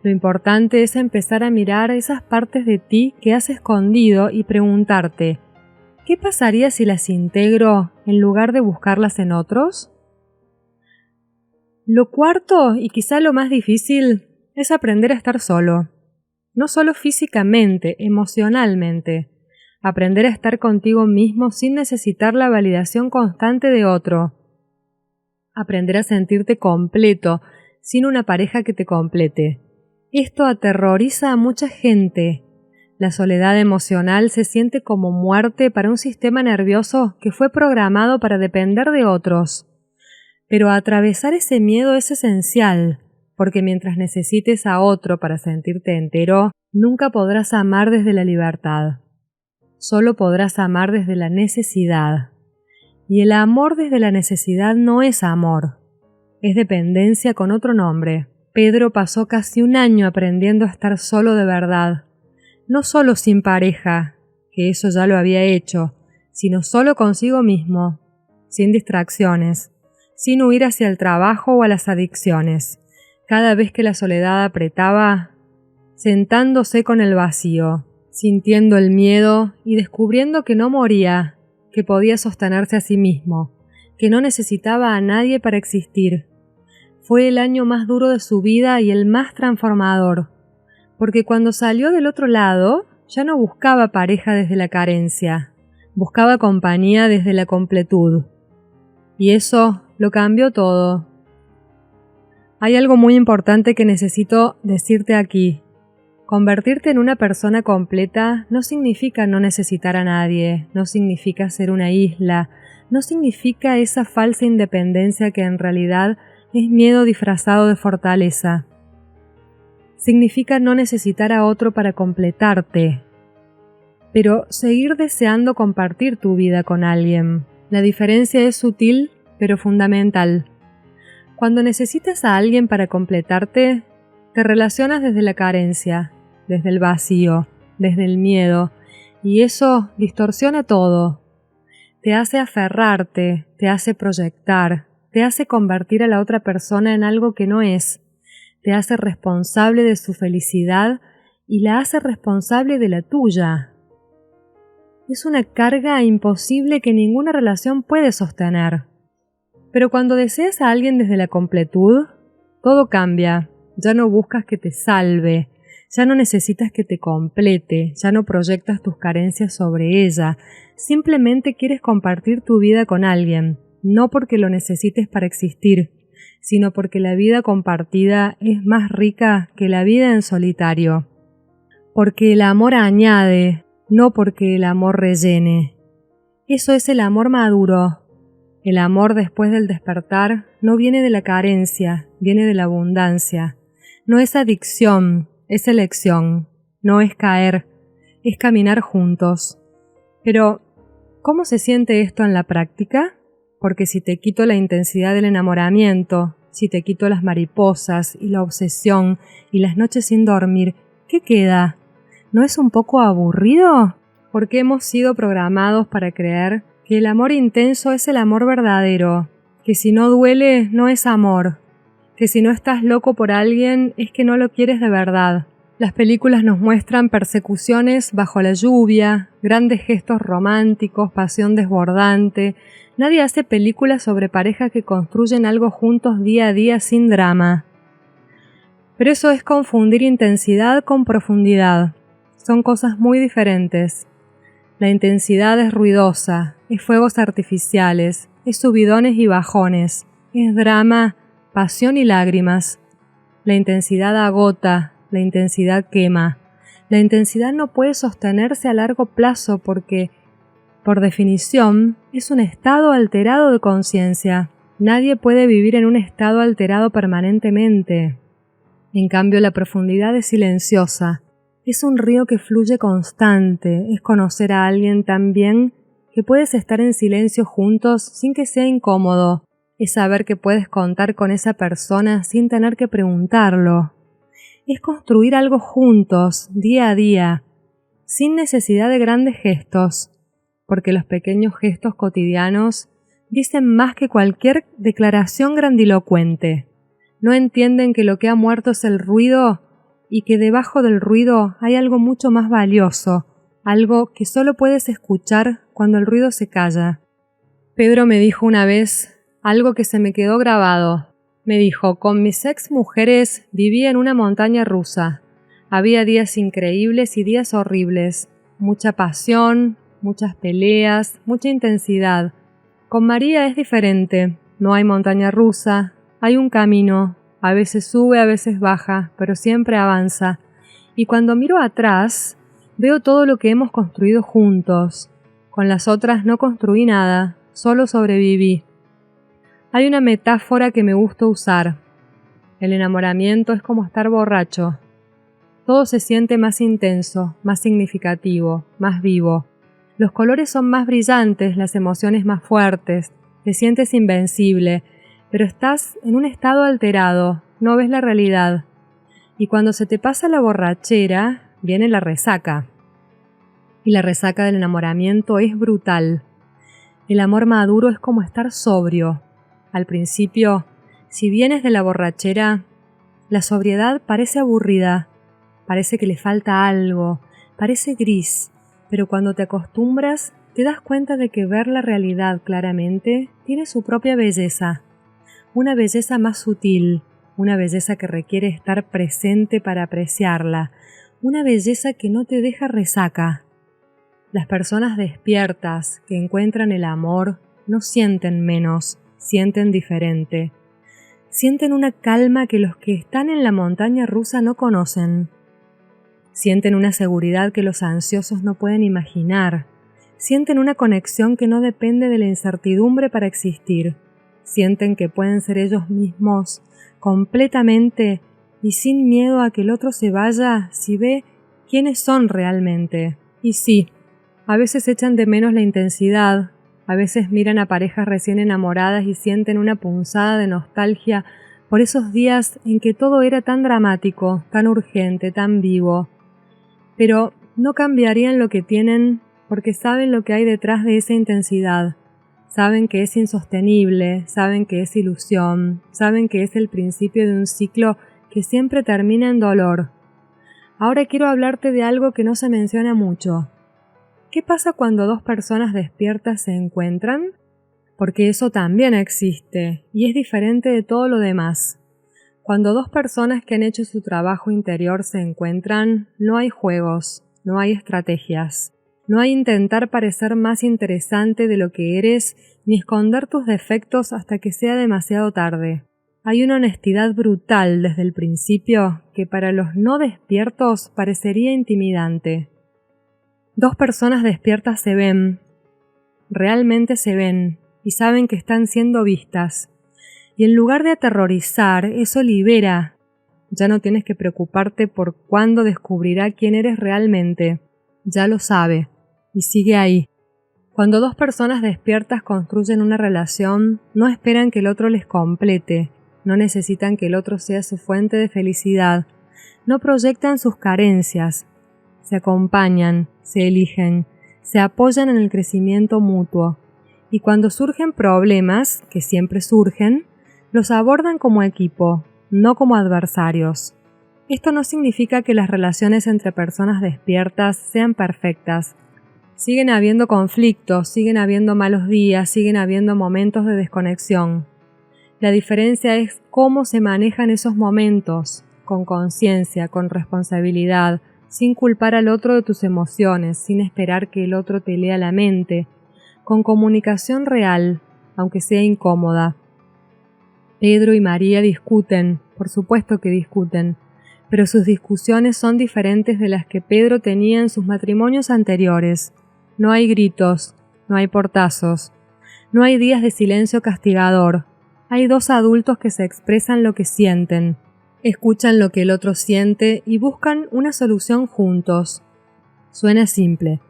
Lo importante es empezar a mirar esas partes de ti que has escondido y preguntarte, ¿qué pasaría si las integro en lugar de buscarlas en otros? Lo cuarto, y quizá lo más difícil, es aprender a estar solo. No solo físicamente, emocionalmente. Aprender a estar contigo mismo sin necesitar la validación constante de otro. Aprender a sentirte completo, sin una pareja que te complete. Esto aterroriza a mucha gente. La soledad emocional se siente como muerte para un sistema nervioso que fue programado para depender de otros. Pero atravesar ese miedo es esencial, porque mientras necesites a otro para sentirte entero, nunca podrás amar desde la libertad. Solo podrás amar desde la necesidad. Y el amor desde la necesidad no es amor, es dependencia con otro nombre. Pedro pasó casi un año aprendiendo a estar solo de verdad. No solo sin pareja, que eso ya lo había hecho, sino solo consigo mismo, sin distracciones, sin huir hacia el trabajo o a las adicciones. Cada vez que la soledad apretaba, sentándose con el vacío, sintiendo el miedo y descubriendo que no moría, que podía sostenerse a sí mismo, que no necesitaba a nadie para existir. Fue el año más duro de su vida y el más transformador, porque cuando salió del otro lado, ya no buscaba pareja desde la carencia, buscaba compañía desde la completud. Y eso lo cambió todo. Hay algo muy importante que necesito decirte aquí. Convertirte en una persona completa no significa no necesitar a nadie, no significa ser una isla, no significa esa falsa independencia que en realidad es miedo disfrazado de fortaleza. Significa no necesitar a otro para completarte, pero seguir deseando compartir tu vida con alguien. La diferencia es sutil, pero fundamental. Cuando necesitas a alguien para completarte, te relacionas desde la carencia, desde el vacío, desde el miedo, y eso distorsiona todo. Te hace aferrarte, te hace proyectar, te hace convertir a la otra persona en algo que no es, te hace responsable de su felicidad y la hace responsable de la tuya. Es una carga imposible que ninguna relación puede sostener. Pero cuando deseas a alguien desde la completud, todo cambia. Ya no buscas que te salve, ya no necesitas que te complete, ya no proyectas tus carencias sobre ella. Simplemente quieres compartir tu vida con alguien, no porque lo necesites para existir, sino porque la vida compartida es más rica que la vida en solitario. Porque el amor añade, no porque el amor rellene. Eso es el amor maduro. El amor después del despertar no viene de la carencia, viene de la abundancia. No es adicción, es elección. No es caer, es caminar juntos. Pero, ¿cómo se siente esto en la práctica? Porque si te quito la intensidad del enamoramiento, si te quito las mariposas y la obsesión y las noches sin dormir, ¿qué queda? ¿No es un poco aburrido? Porque hemos sido programados para creer que el amor intenso es el amor verdadero, que si no duele no es amor, que si no estás loco por alguien es que no lo quieres de verdad. Las películas nos muestran persecuciones bajo la lluvia, grandes gestos románticos, pasión desbordante. Nadie hace películas sobre parejas que construyen algo juntos día a día sin drama. Pero eso es confundir intensidad con profundidad. Son cosas muy diferentes. La intensidad es ruidosa, es fuegos artificiales, es subidones y bajones, es drama, pasión y lágrimas. La intensidad agota, la intensidad quema. La intensidad no puede sostenerse a largo plazo porque, por definición, es un estado alterado de conciencia. Nadie puede vivir en un estado alterado permanentemente. En cambio, la profundidad es silenciosa. Es un río que fluye constante, es conocer a alguien tan bien que puedes estar en silencio juntos sin que sea incómodo, es saber que puedes contar con esa persona sin tener que preguntarlo. Es construir algo juntos, día a día, sin necesidad de grandes gestos, porque los pequeños gestos cotidianos dicen más que cualquier declaración grandilocuente. No entienden que lo que ha muerto es el ruido y que debajo del ruido hay algo mucho más valioso, algo que solo puedes escuchar cuando el ruido se calla. Pedro me dijo una vez algo que se me quedó grabado. Me dijo, con mis ex mujeres vivía en una montaña rusa. Había días increíbles y días horribles, mucha pasión, muchas peleas, mucha intensidad. Con María es diferente, no hay montaña rusa, hay un camino. A veces sube, a veces baja, pero siempre avanza. Y cuando miro atrás, veo todo lo que hemos construido juntos. Con las otras no construí nada, solo sobreviví. Hay una metáfora que me gusta usar. El enamoramiento es como estar borracho. Todo se siente más intenso, más significativo, más vivo. Los colores son más brillantes, las emociones más fuertes, te sientes invencible, pero estás en un estado alterado, no ves la realidad. Y cuando se te pasa la borrachera, viene la resaca. Y la resaca del enamoramiento es brutal. El amor maduro es como estar sobrio. Al principio, si vienes de la borrachera, la sobriedad parece aburrida, parece que le falta algo, parece gris, pero cuando te acostumbras, te das cuenta de que ver la realidad claramente tiene su propia belleza. Una belleza más sutil, una belleza que requiere estar presente para apreciarla, una belleza que no te deja resaca. Las personas despiertas que encuentran el amor no sienten menos, sienten diferente. Sienten una calma que los que están en la montaña rusa no conocen. Sienten una seguridad que los ansiosos no pueden imaginar. Sienten una conexión que no depende de la incertidumbre para existir. Sienten que pueden ser ellos mismos completamente y sin miedo a que el otro se vaya si ve quiénes son realmente. Y sí, a veces echan de menos la intensidad, a veces miran a parejas recién enamoradas y sienten una punzada de nostalgia por esos días en que todo era tan dramático, tan urgente, tan vivo. Pero no cambiarían lo que tienen porque saben lo que hay detrás de esa intensidad. Saben que es insostenible, saben que es ilusión, saben que es el principio de un ciclo que siempre termina en dolor. Ahora quiero hablarte de algo que no se menciona mucho. ¿Qué pasa cuando dos personas despiertas se encuentran? Porque eso también existe y es diferente de todo lo demás. Cuando dos personas que han hecho su trabajo interior se encuentran, no hay juegos, no hay estrategias. No hay intentar parecer más interesante de lo que eres, ni esconder tus defectos hasta que sea demasiado tarde. Hay una honestidad brutal desde el principio que para los no despiertos parecería intimidante. Dos personas despiertas se ven, realmente se ven, y saben que están siendo vistas. Y en lugar de aterrorizar, eso libera. Ya no tienes que preocuparte por cuándo descubrirá quién eres realmente. ya lo sabe y sigue ahí. Cuando dos personas despiertas construyen una relación, no esperan que el otro les complete, no necesitan que el otro sea su fuente de felicidad, no proyectan sus carencias, se acompañan, se eligen, se apoyan en el crecimiento mutuo, y cuando surgen problemas, que siempre surgen, los abordan como equipo, no como adversarios. Esto no significa que las relaciones entre personas despiertas sean perfectas. Siguen habiendo conflictos, siguen habiendo malos días, siguen habiendo momentos de desconexión. La diferencia es cómo se manejan esos momentos, con conciencia, con responsabilidad, sin culpar al otro de tus emociones, sin esperar que el otro te lea la mente, con comunicación real, aunque sea incómoda. Pedro y María discuten, por supuesto que discuten, pero sus discusiones son diferentes de las que Pedro tenía en sus matrimonios anteriores. No hay gritos, no hay portazos, no hay días de silencio castigador. Hay dos adultos que se expresan lo que sienten, escuchan lo que el otro siente y buscan una solución juntos. Suena simple,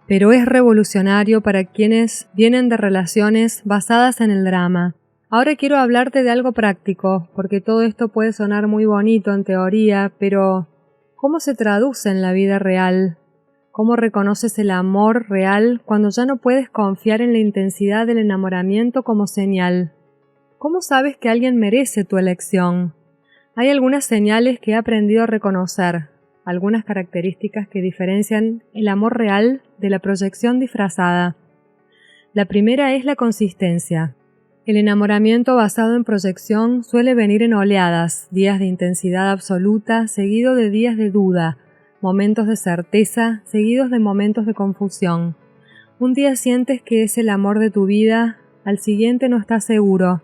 pero es revolucionario para quienes vienen de relaciones basadas en el drama. Ahora quiero hablarte de algo práctico, porque todo esto puede sonar muy bonito en teoría, pero ¿cómo se traduce en la vida real? ¿Cómo reconoces el amor real cuando ya no puedes confiar en la intensidad del enamoramiento como señal? ¿Cómo sabes que alguien merece tu elección? Hay algunas señales que he aprendido a reconocer, algunas características que diferencian el amor real de la proyección disfrazada. La primera es la consistencia. El enamoramiento basado en proyección suele venir en oleadas, días de intensidad absoluta, seguido de días de duda, momentos de certeza, seguidos de momentos de confusión. Un día sientes que es el amor de tu vida, al siguiente no estás seguro.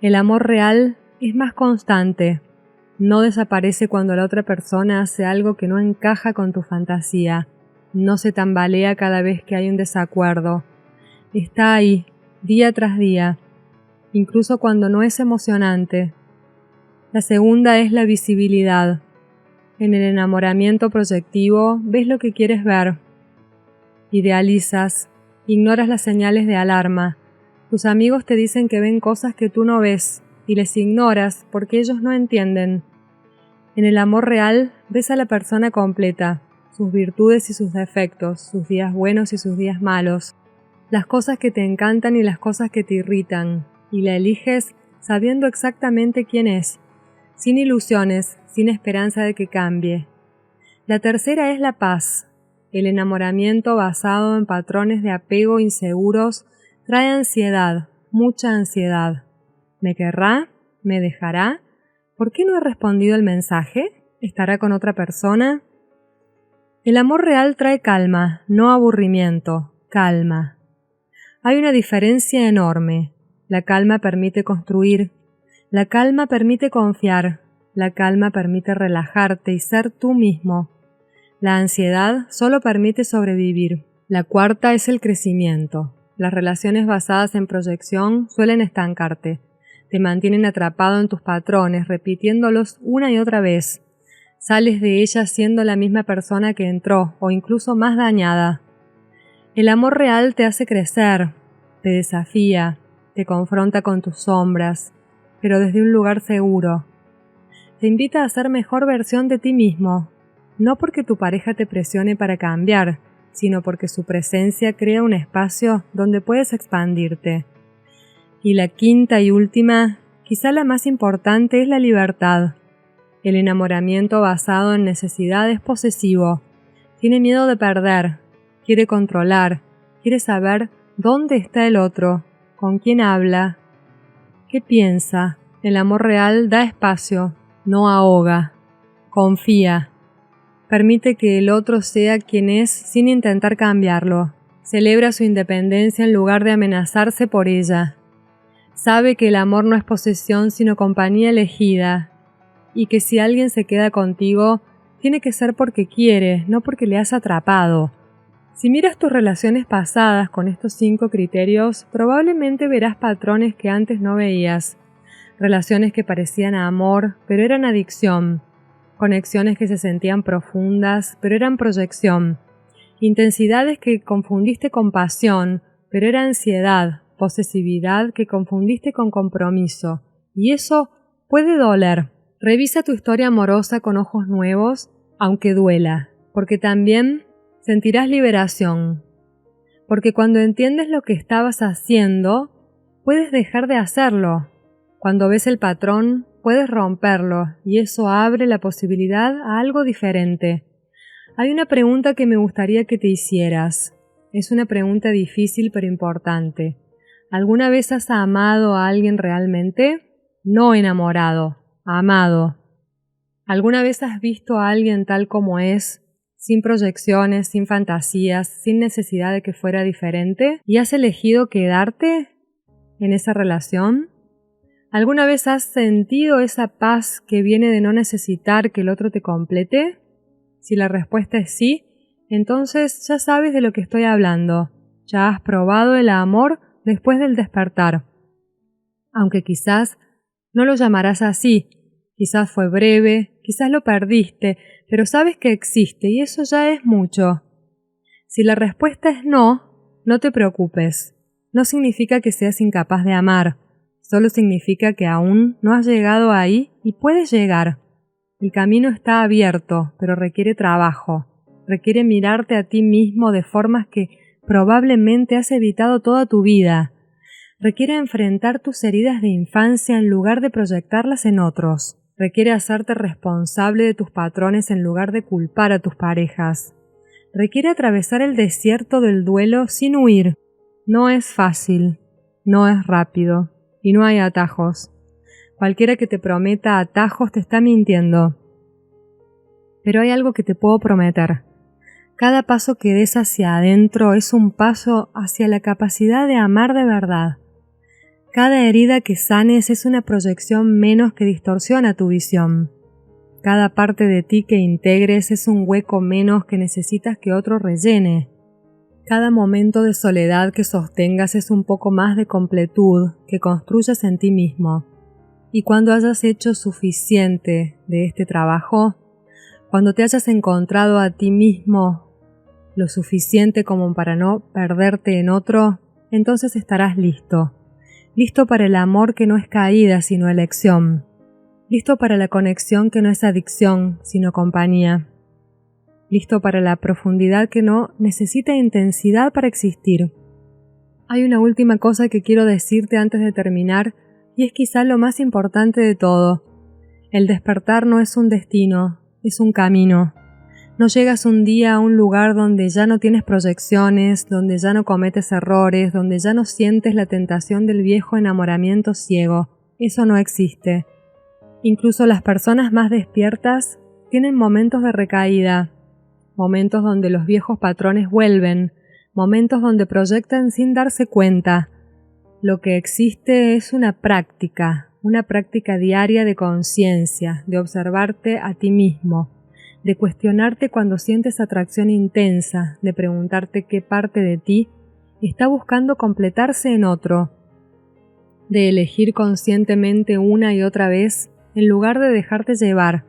El amor real es más constante. No desaparece cuando la otra persona hace algo que no encaja con tu fantasía. No se tambalea cada vez que hay un desacuerdo. Está ahí, día tras día, incluso cuando no es emocionante. La segunda es la visibilidad. En el enamoramiento proyectivo ves lo que quieres ver. Idealizas, ignoras las señales de alarma. Tus amigos te dicen que ven cosas que tú no ves y les ignoras porque ellos no entienden. En el amor real ves a la persona completa, sus virtudes y sus defectos, sus días buenos y sus días malos, las cosas que te encantan y las cosas que te irritan, y la eliges sabiendo exactamente quién es, sin ilusiones, sin esperanza de que cambie. La tercera es la paz. El enamoramiento basado en patrones de apego inseguros trae ansiedad, mucha ansiedad. ¿Me querrá? ¿Me dejará? ¿Por qué no he respondido el mensaje? ¿Estará con otra persona? El amor real trae calma, no aburrimiento, calma. Hay una diferencia enorme. La calma permite construir, la calma permite confiar, la calma permite relajarte y ser tú mismo. La ansiedad solo permite sobrevivir. La cuarta es el crecimiento. Las relaciones basadas en proyección suelen estancarte. Te mantienen atrapado en tus patrones, repitiéndolos una y otra vez. Sales de ellas siendo la misma persona que entró, o incluso más dañada. El amor real te hace crecer, te desafía, te confronta con tus sombras, pero desde un lugar seguro. Te invita a ser mejor versión de ti mismo, no porque tu pareja te presione para cambiar, sino porque su presencia crea un espacio donde puedes expandirte. Y la quinta y última, quizá la más importante, es la libertad. El enamoramiento basado en necesidad es posesivo. Tiene miedo de perder, quiere controlar, quiere saber dónde está el otro, con quién habla, qué piensa. El amor real da espacio, no ahoga, confía. Permite que el otro sea quien es sin intentar cambiarlo. Celebra su independencia en lugar de amenazarse por ella. Sabe que el amor no es posesión sino compañía elegida, y que si alguien se queda contigo, tiene que ser porque quiere, no porque le has atrapado. Si miras tus relaciones pasadas con estos 5 criterios, probablemente verás patrones que antes no veías. Relaciones que parecían amor, pero eran adicción. Conexiones que se sentían profundas, pero eran proyección. intensidades que confundiste con pasión, pero era ansiedad, posesividad que confundiste con compromiso, y eso puede doler. Revisa tu historia amorosa con ojos nuevos, aunque duela, porque también sentirás liberación. Porque cuando entiendes lo que estabas haciendo, puedes dejar de hacerlo. Cuando ves el patrón, puedes romperlo, y eso abre la posibilidad a algo diferente. Hay una pregunta que me gustaría que te hicieras. Es una pregunta difícil pero importante. ¿Alguna vez has amado a alguien realmente? No enamorado, amado. ¿Alguna vez has visto a alguien tal como es, sin proyecciones, sin fantasías, sin necesidad de que fuera diferente? ¿Y has elegido quedarte en esa relación? ¿Alguna vez has sentido esa paz que viene de no necesitar que el otro te complete? Si la respuesta es sí, entonces ya sabes de lo que estoy hablando. Ya has probado el amor después del despertar. Aunque quizás no lo llamarás así, quizás fue breve, quizás lo perdiste, pero sabes que existe y eso ya es mucho. Si la respuesta es no, no te preocupes. No significa que seas incapaz de amar, solo significa que aún no has llegado ahí y puedes llegar. El camino está abierto, pero requiere trabajo. Requiere mirarte a ti mismo de formas que probablemente has evitado toda tu vida. Requiere enfrentar tus heridas de infancia en lugar de proyectarlas en otros. Requiere hacerte responsable de tus patrones en lugar de culpar a tus parejas. Requiere atravesar el desierto del duelo sin huir. No es fácil, no es rápido, y no hay atajos. Cualquiera que te prometa atajos te está mintiendo. Pero hay algo que te puedo prometer. Cada paso que des hacia adentro es un paso hacia la capacidad de amar de verdad. Cada herida que sanes es una proyección menos que distorsiona tu visión. Cada parte de ti que integres es un hueco menos que necesitas que otro rellene. Cada momento de soledad que sostengas es un poco más de completud que construyas en ti mismo. Y cuando hayas hecho suficiente de este trabajo, cuando te hayas encontrado a ti mismo lo suficiente como para no perderte en otro, entonces estarás listo. Listo para el amor que no es caída sino elección. Listo para la conexión que no es adicción sino compañía. Listo para la profundidad que no necesita intensidad para existir. Hay una última cosa que quiero decirte antes de terminar, y es quizá lo más importante de todo. El despertar no es un destino, es un camino. No llegas un día a un lugar donde ya no tienes proyecciones, donde ya no cometes errores, donde ya no sientes la tentación del viejo enamoramiento ciego. Eso no existe. Incluso las personas más despiertas tienen momentos de recaída, momentos donde los viejos patrones vuelven, momentos donde proyectan sin darse cuenta. Lo que existe es una práctica diaria de conciencia, de observarte a ti mismo, de cuestionarte cuando sientes atracción intensa, de preguntarte qué parte de ti está buscando completarse en otro, de elegir conscientemente una y otra vez en lugar de dejarte llevar.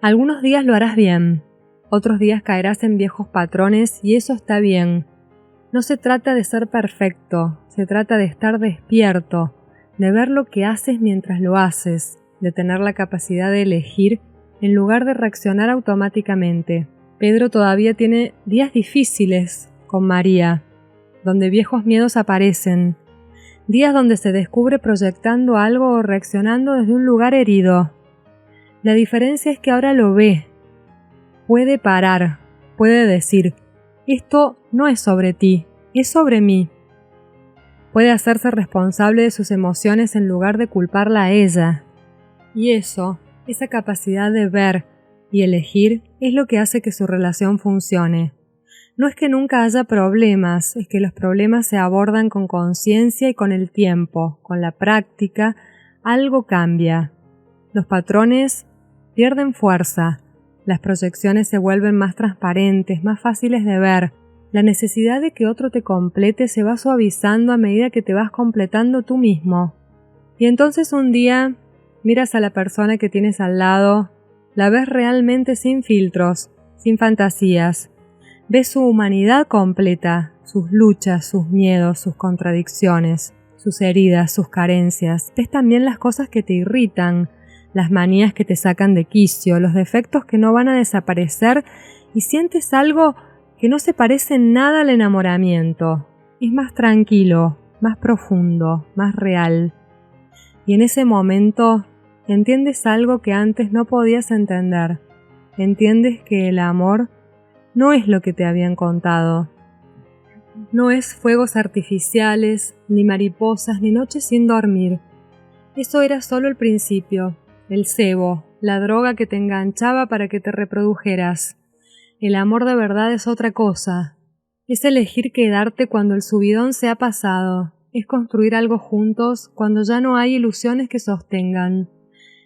Algunos días lo harás bien, otros días caerás en viejos patrones y eso está bien. No se trata de ser perfecto, se trata de estar despierto, de ver lo que haces mientras lo haces, de tener la capacidad de elegir en lugar de reaccionar automáticamente. Pedro todavía tiene días difíciles con María, donde viejos miedos aparecen, días donde se descubre proyectando algo o reaccionando desde un lugar herido. La diferencia es que ahora lo ve, puede parar, puede decir, esto no es sobre ti, es sobre mí. Puede hacerse responsable de sus emociones en lugar de culparla a ella. Y eso, esa capacidad de ver y elegir, es lo que hace que su relación funcione. No es que nunca haya problemas, es que los problemas se abordan con conciencia y con el tiempo, con la práctica, algo cambia. Los patrones pierden fuerza, las proyecciones se vuelven más transparentes, más fáciles de ver. La necesidad de que otro te complete se va suavizando a medida que te vas completando tú mismo. Y entonces un día miras a la persona que tienes al lado, la ves realmente sin filtros, sin fantasías. Ves su humanidad completa, sus luchas, sus miedos, sus contradicciones, sus heridas, sus carencias. Ves también las cosas que te irritan, las manías que te sacan de quicio, los defectos que no van a desaparecer y sientes algo que no se parece en nada al enamoramiento. Es más tranquilo, más profundo, más real. Y en ese momento entiendes algo que antes no podías entender. Entiendes que el amor no es lo que te habían contado. No es fuegos artificiales, ni mariposas, ni noches sin dormir. Eso era solo el principio, el cebo, la droga que te enganchaba para que te reprodujeras. El amor de verdad es otra cosa. Es elegir quedarte cuando el subidón se ha pasado. Es construir algo juntos cuando ya no hay ilusiones que sostengan.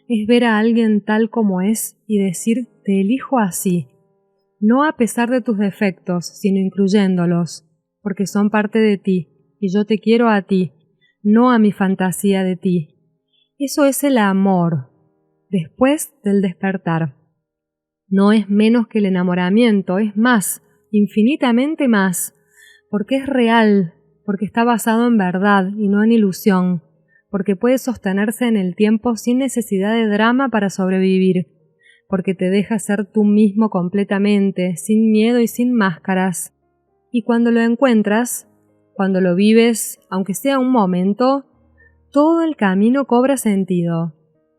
Es ver a alguien tal como es y decir, te elijo así. No a pesar de tus defectos, sino incluyéndolos, porque son parte de ti, y yo te quiero a ti, no a mi fantasía de ti. Eso es el amor, después del despertar. No es menos que el enamoramiento, es más, infinitamente más, porque es real, porque está basado en verdad y no en ilusión, porque puede sostenerse en el tiempo sin necesidad de drama para sobrevivir, porque te deja ser tú mismo completamente, sin miedo y sin máscaras. Y cuando lo encuentras, cuando lo vives, aunque sea un momento, todo el camino cobra sentido,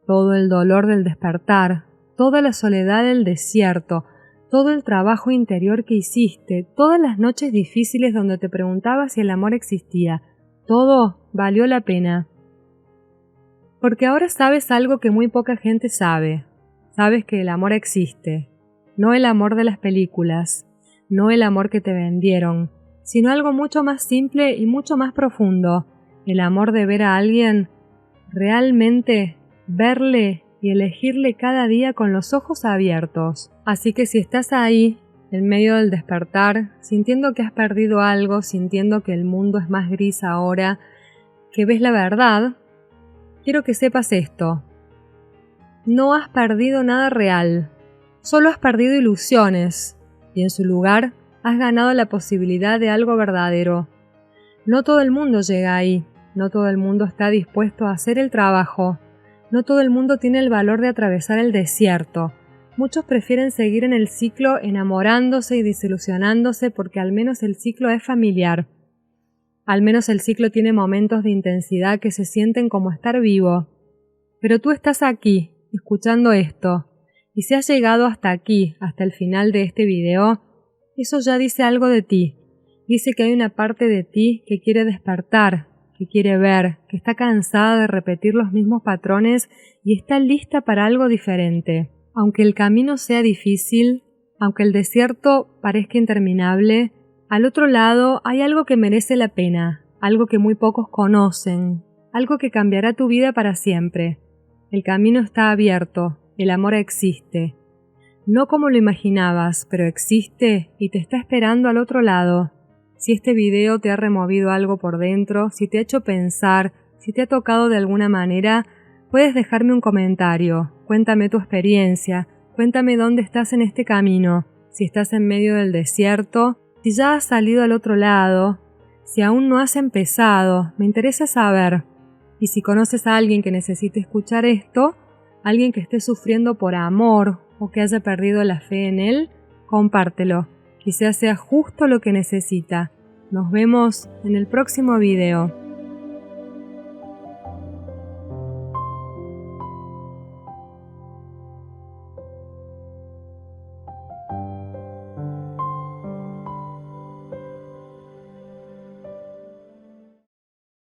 todo el dolor del despertar, toda la soledad del desierto, todo el trabajo interior que hiciste, todas las noches difíciles donde te preguntabas si el amor existía, todo valió la pena. Porque ahora sabes algo que muy poca gente sabe. Sabes que el amor existe, no el amor de las películas, no el amor que te vendieron, sino algo mucho más simple y mucho más profundo, el amor de ver a alguien, realmente verle y elegirle cada día con los ojos abiertos. Así que si estás ahí, en medio del despertar, sintiendo que has perdido algo, sintiendo que el mundo es más gris ahora, que ves la verdad, quiero que sepas esto. No has perdido nada real, solo has perdido ilusiones, y en su lugar has ganado la posibilidad de algo verdadero. No todo el mundo llega ahí, no todo el mundo está dispuesto a hacer el trabajo, no todo el mundo tiene el valor de atravesar el desierto. Muchos prefieren seguir en el ciclo enamorándose y desilusionándose porque al menos el ciclo es familiar. Al menos el ciclo tiene momentos de intensidad que se sienten como estar vivo. Pero tú estás aquí, escuchando esto, y si has llegado hasta aquí, hasta el final de este video, eso ya dice algo de ti. Dice que hay una parte de ti que quiere despertar, que quiere ver, que está cansada de repetir los mismos patrones y está lista para algo diferente. Aunque el camino sea difícil, aunque el desierto parezca interminable, al otro lado hay algo que merece la pena, algo que muy pocos conocen, algo que cambiará tu vida para siempre. El camino está abierto, el amor existe. No como lo imaginabas, pero existe y te está esperando al otro lado. Si este video te ha removido algo por dentro, si te ha hecho pensar, si te ha tocado de alguna manera, puedes dejarme un comentario. Cuéntame tu experiencia, cuéntame dónde estás en este camino, si estás en medio del desierto, si ya has salido al otro lado, si aún no has empezado, me interesa saber. Y si conoces a alguien que necesite escuchar esto, alguien que esté sufriendo por amor o que haya perdido la fe en él, compártelo. Quizás sea justo lo que necesita. Nos vemos en el próximo video.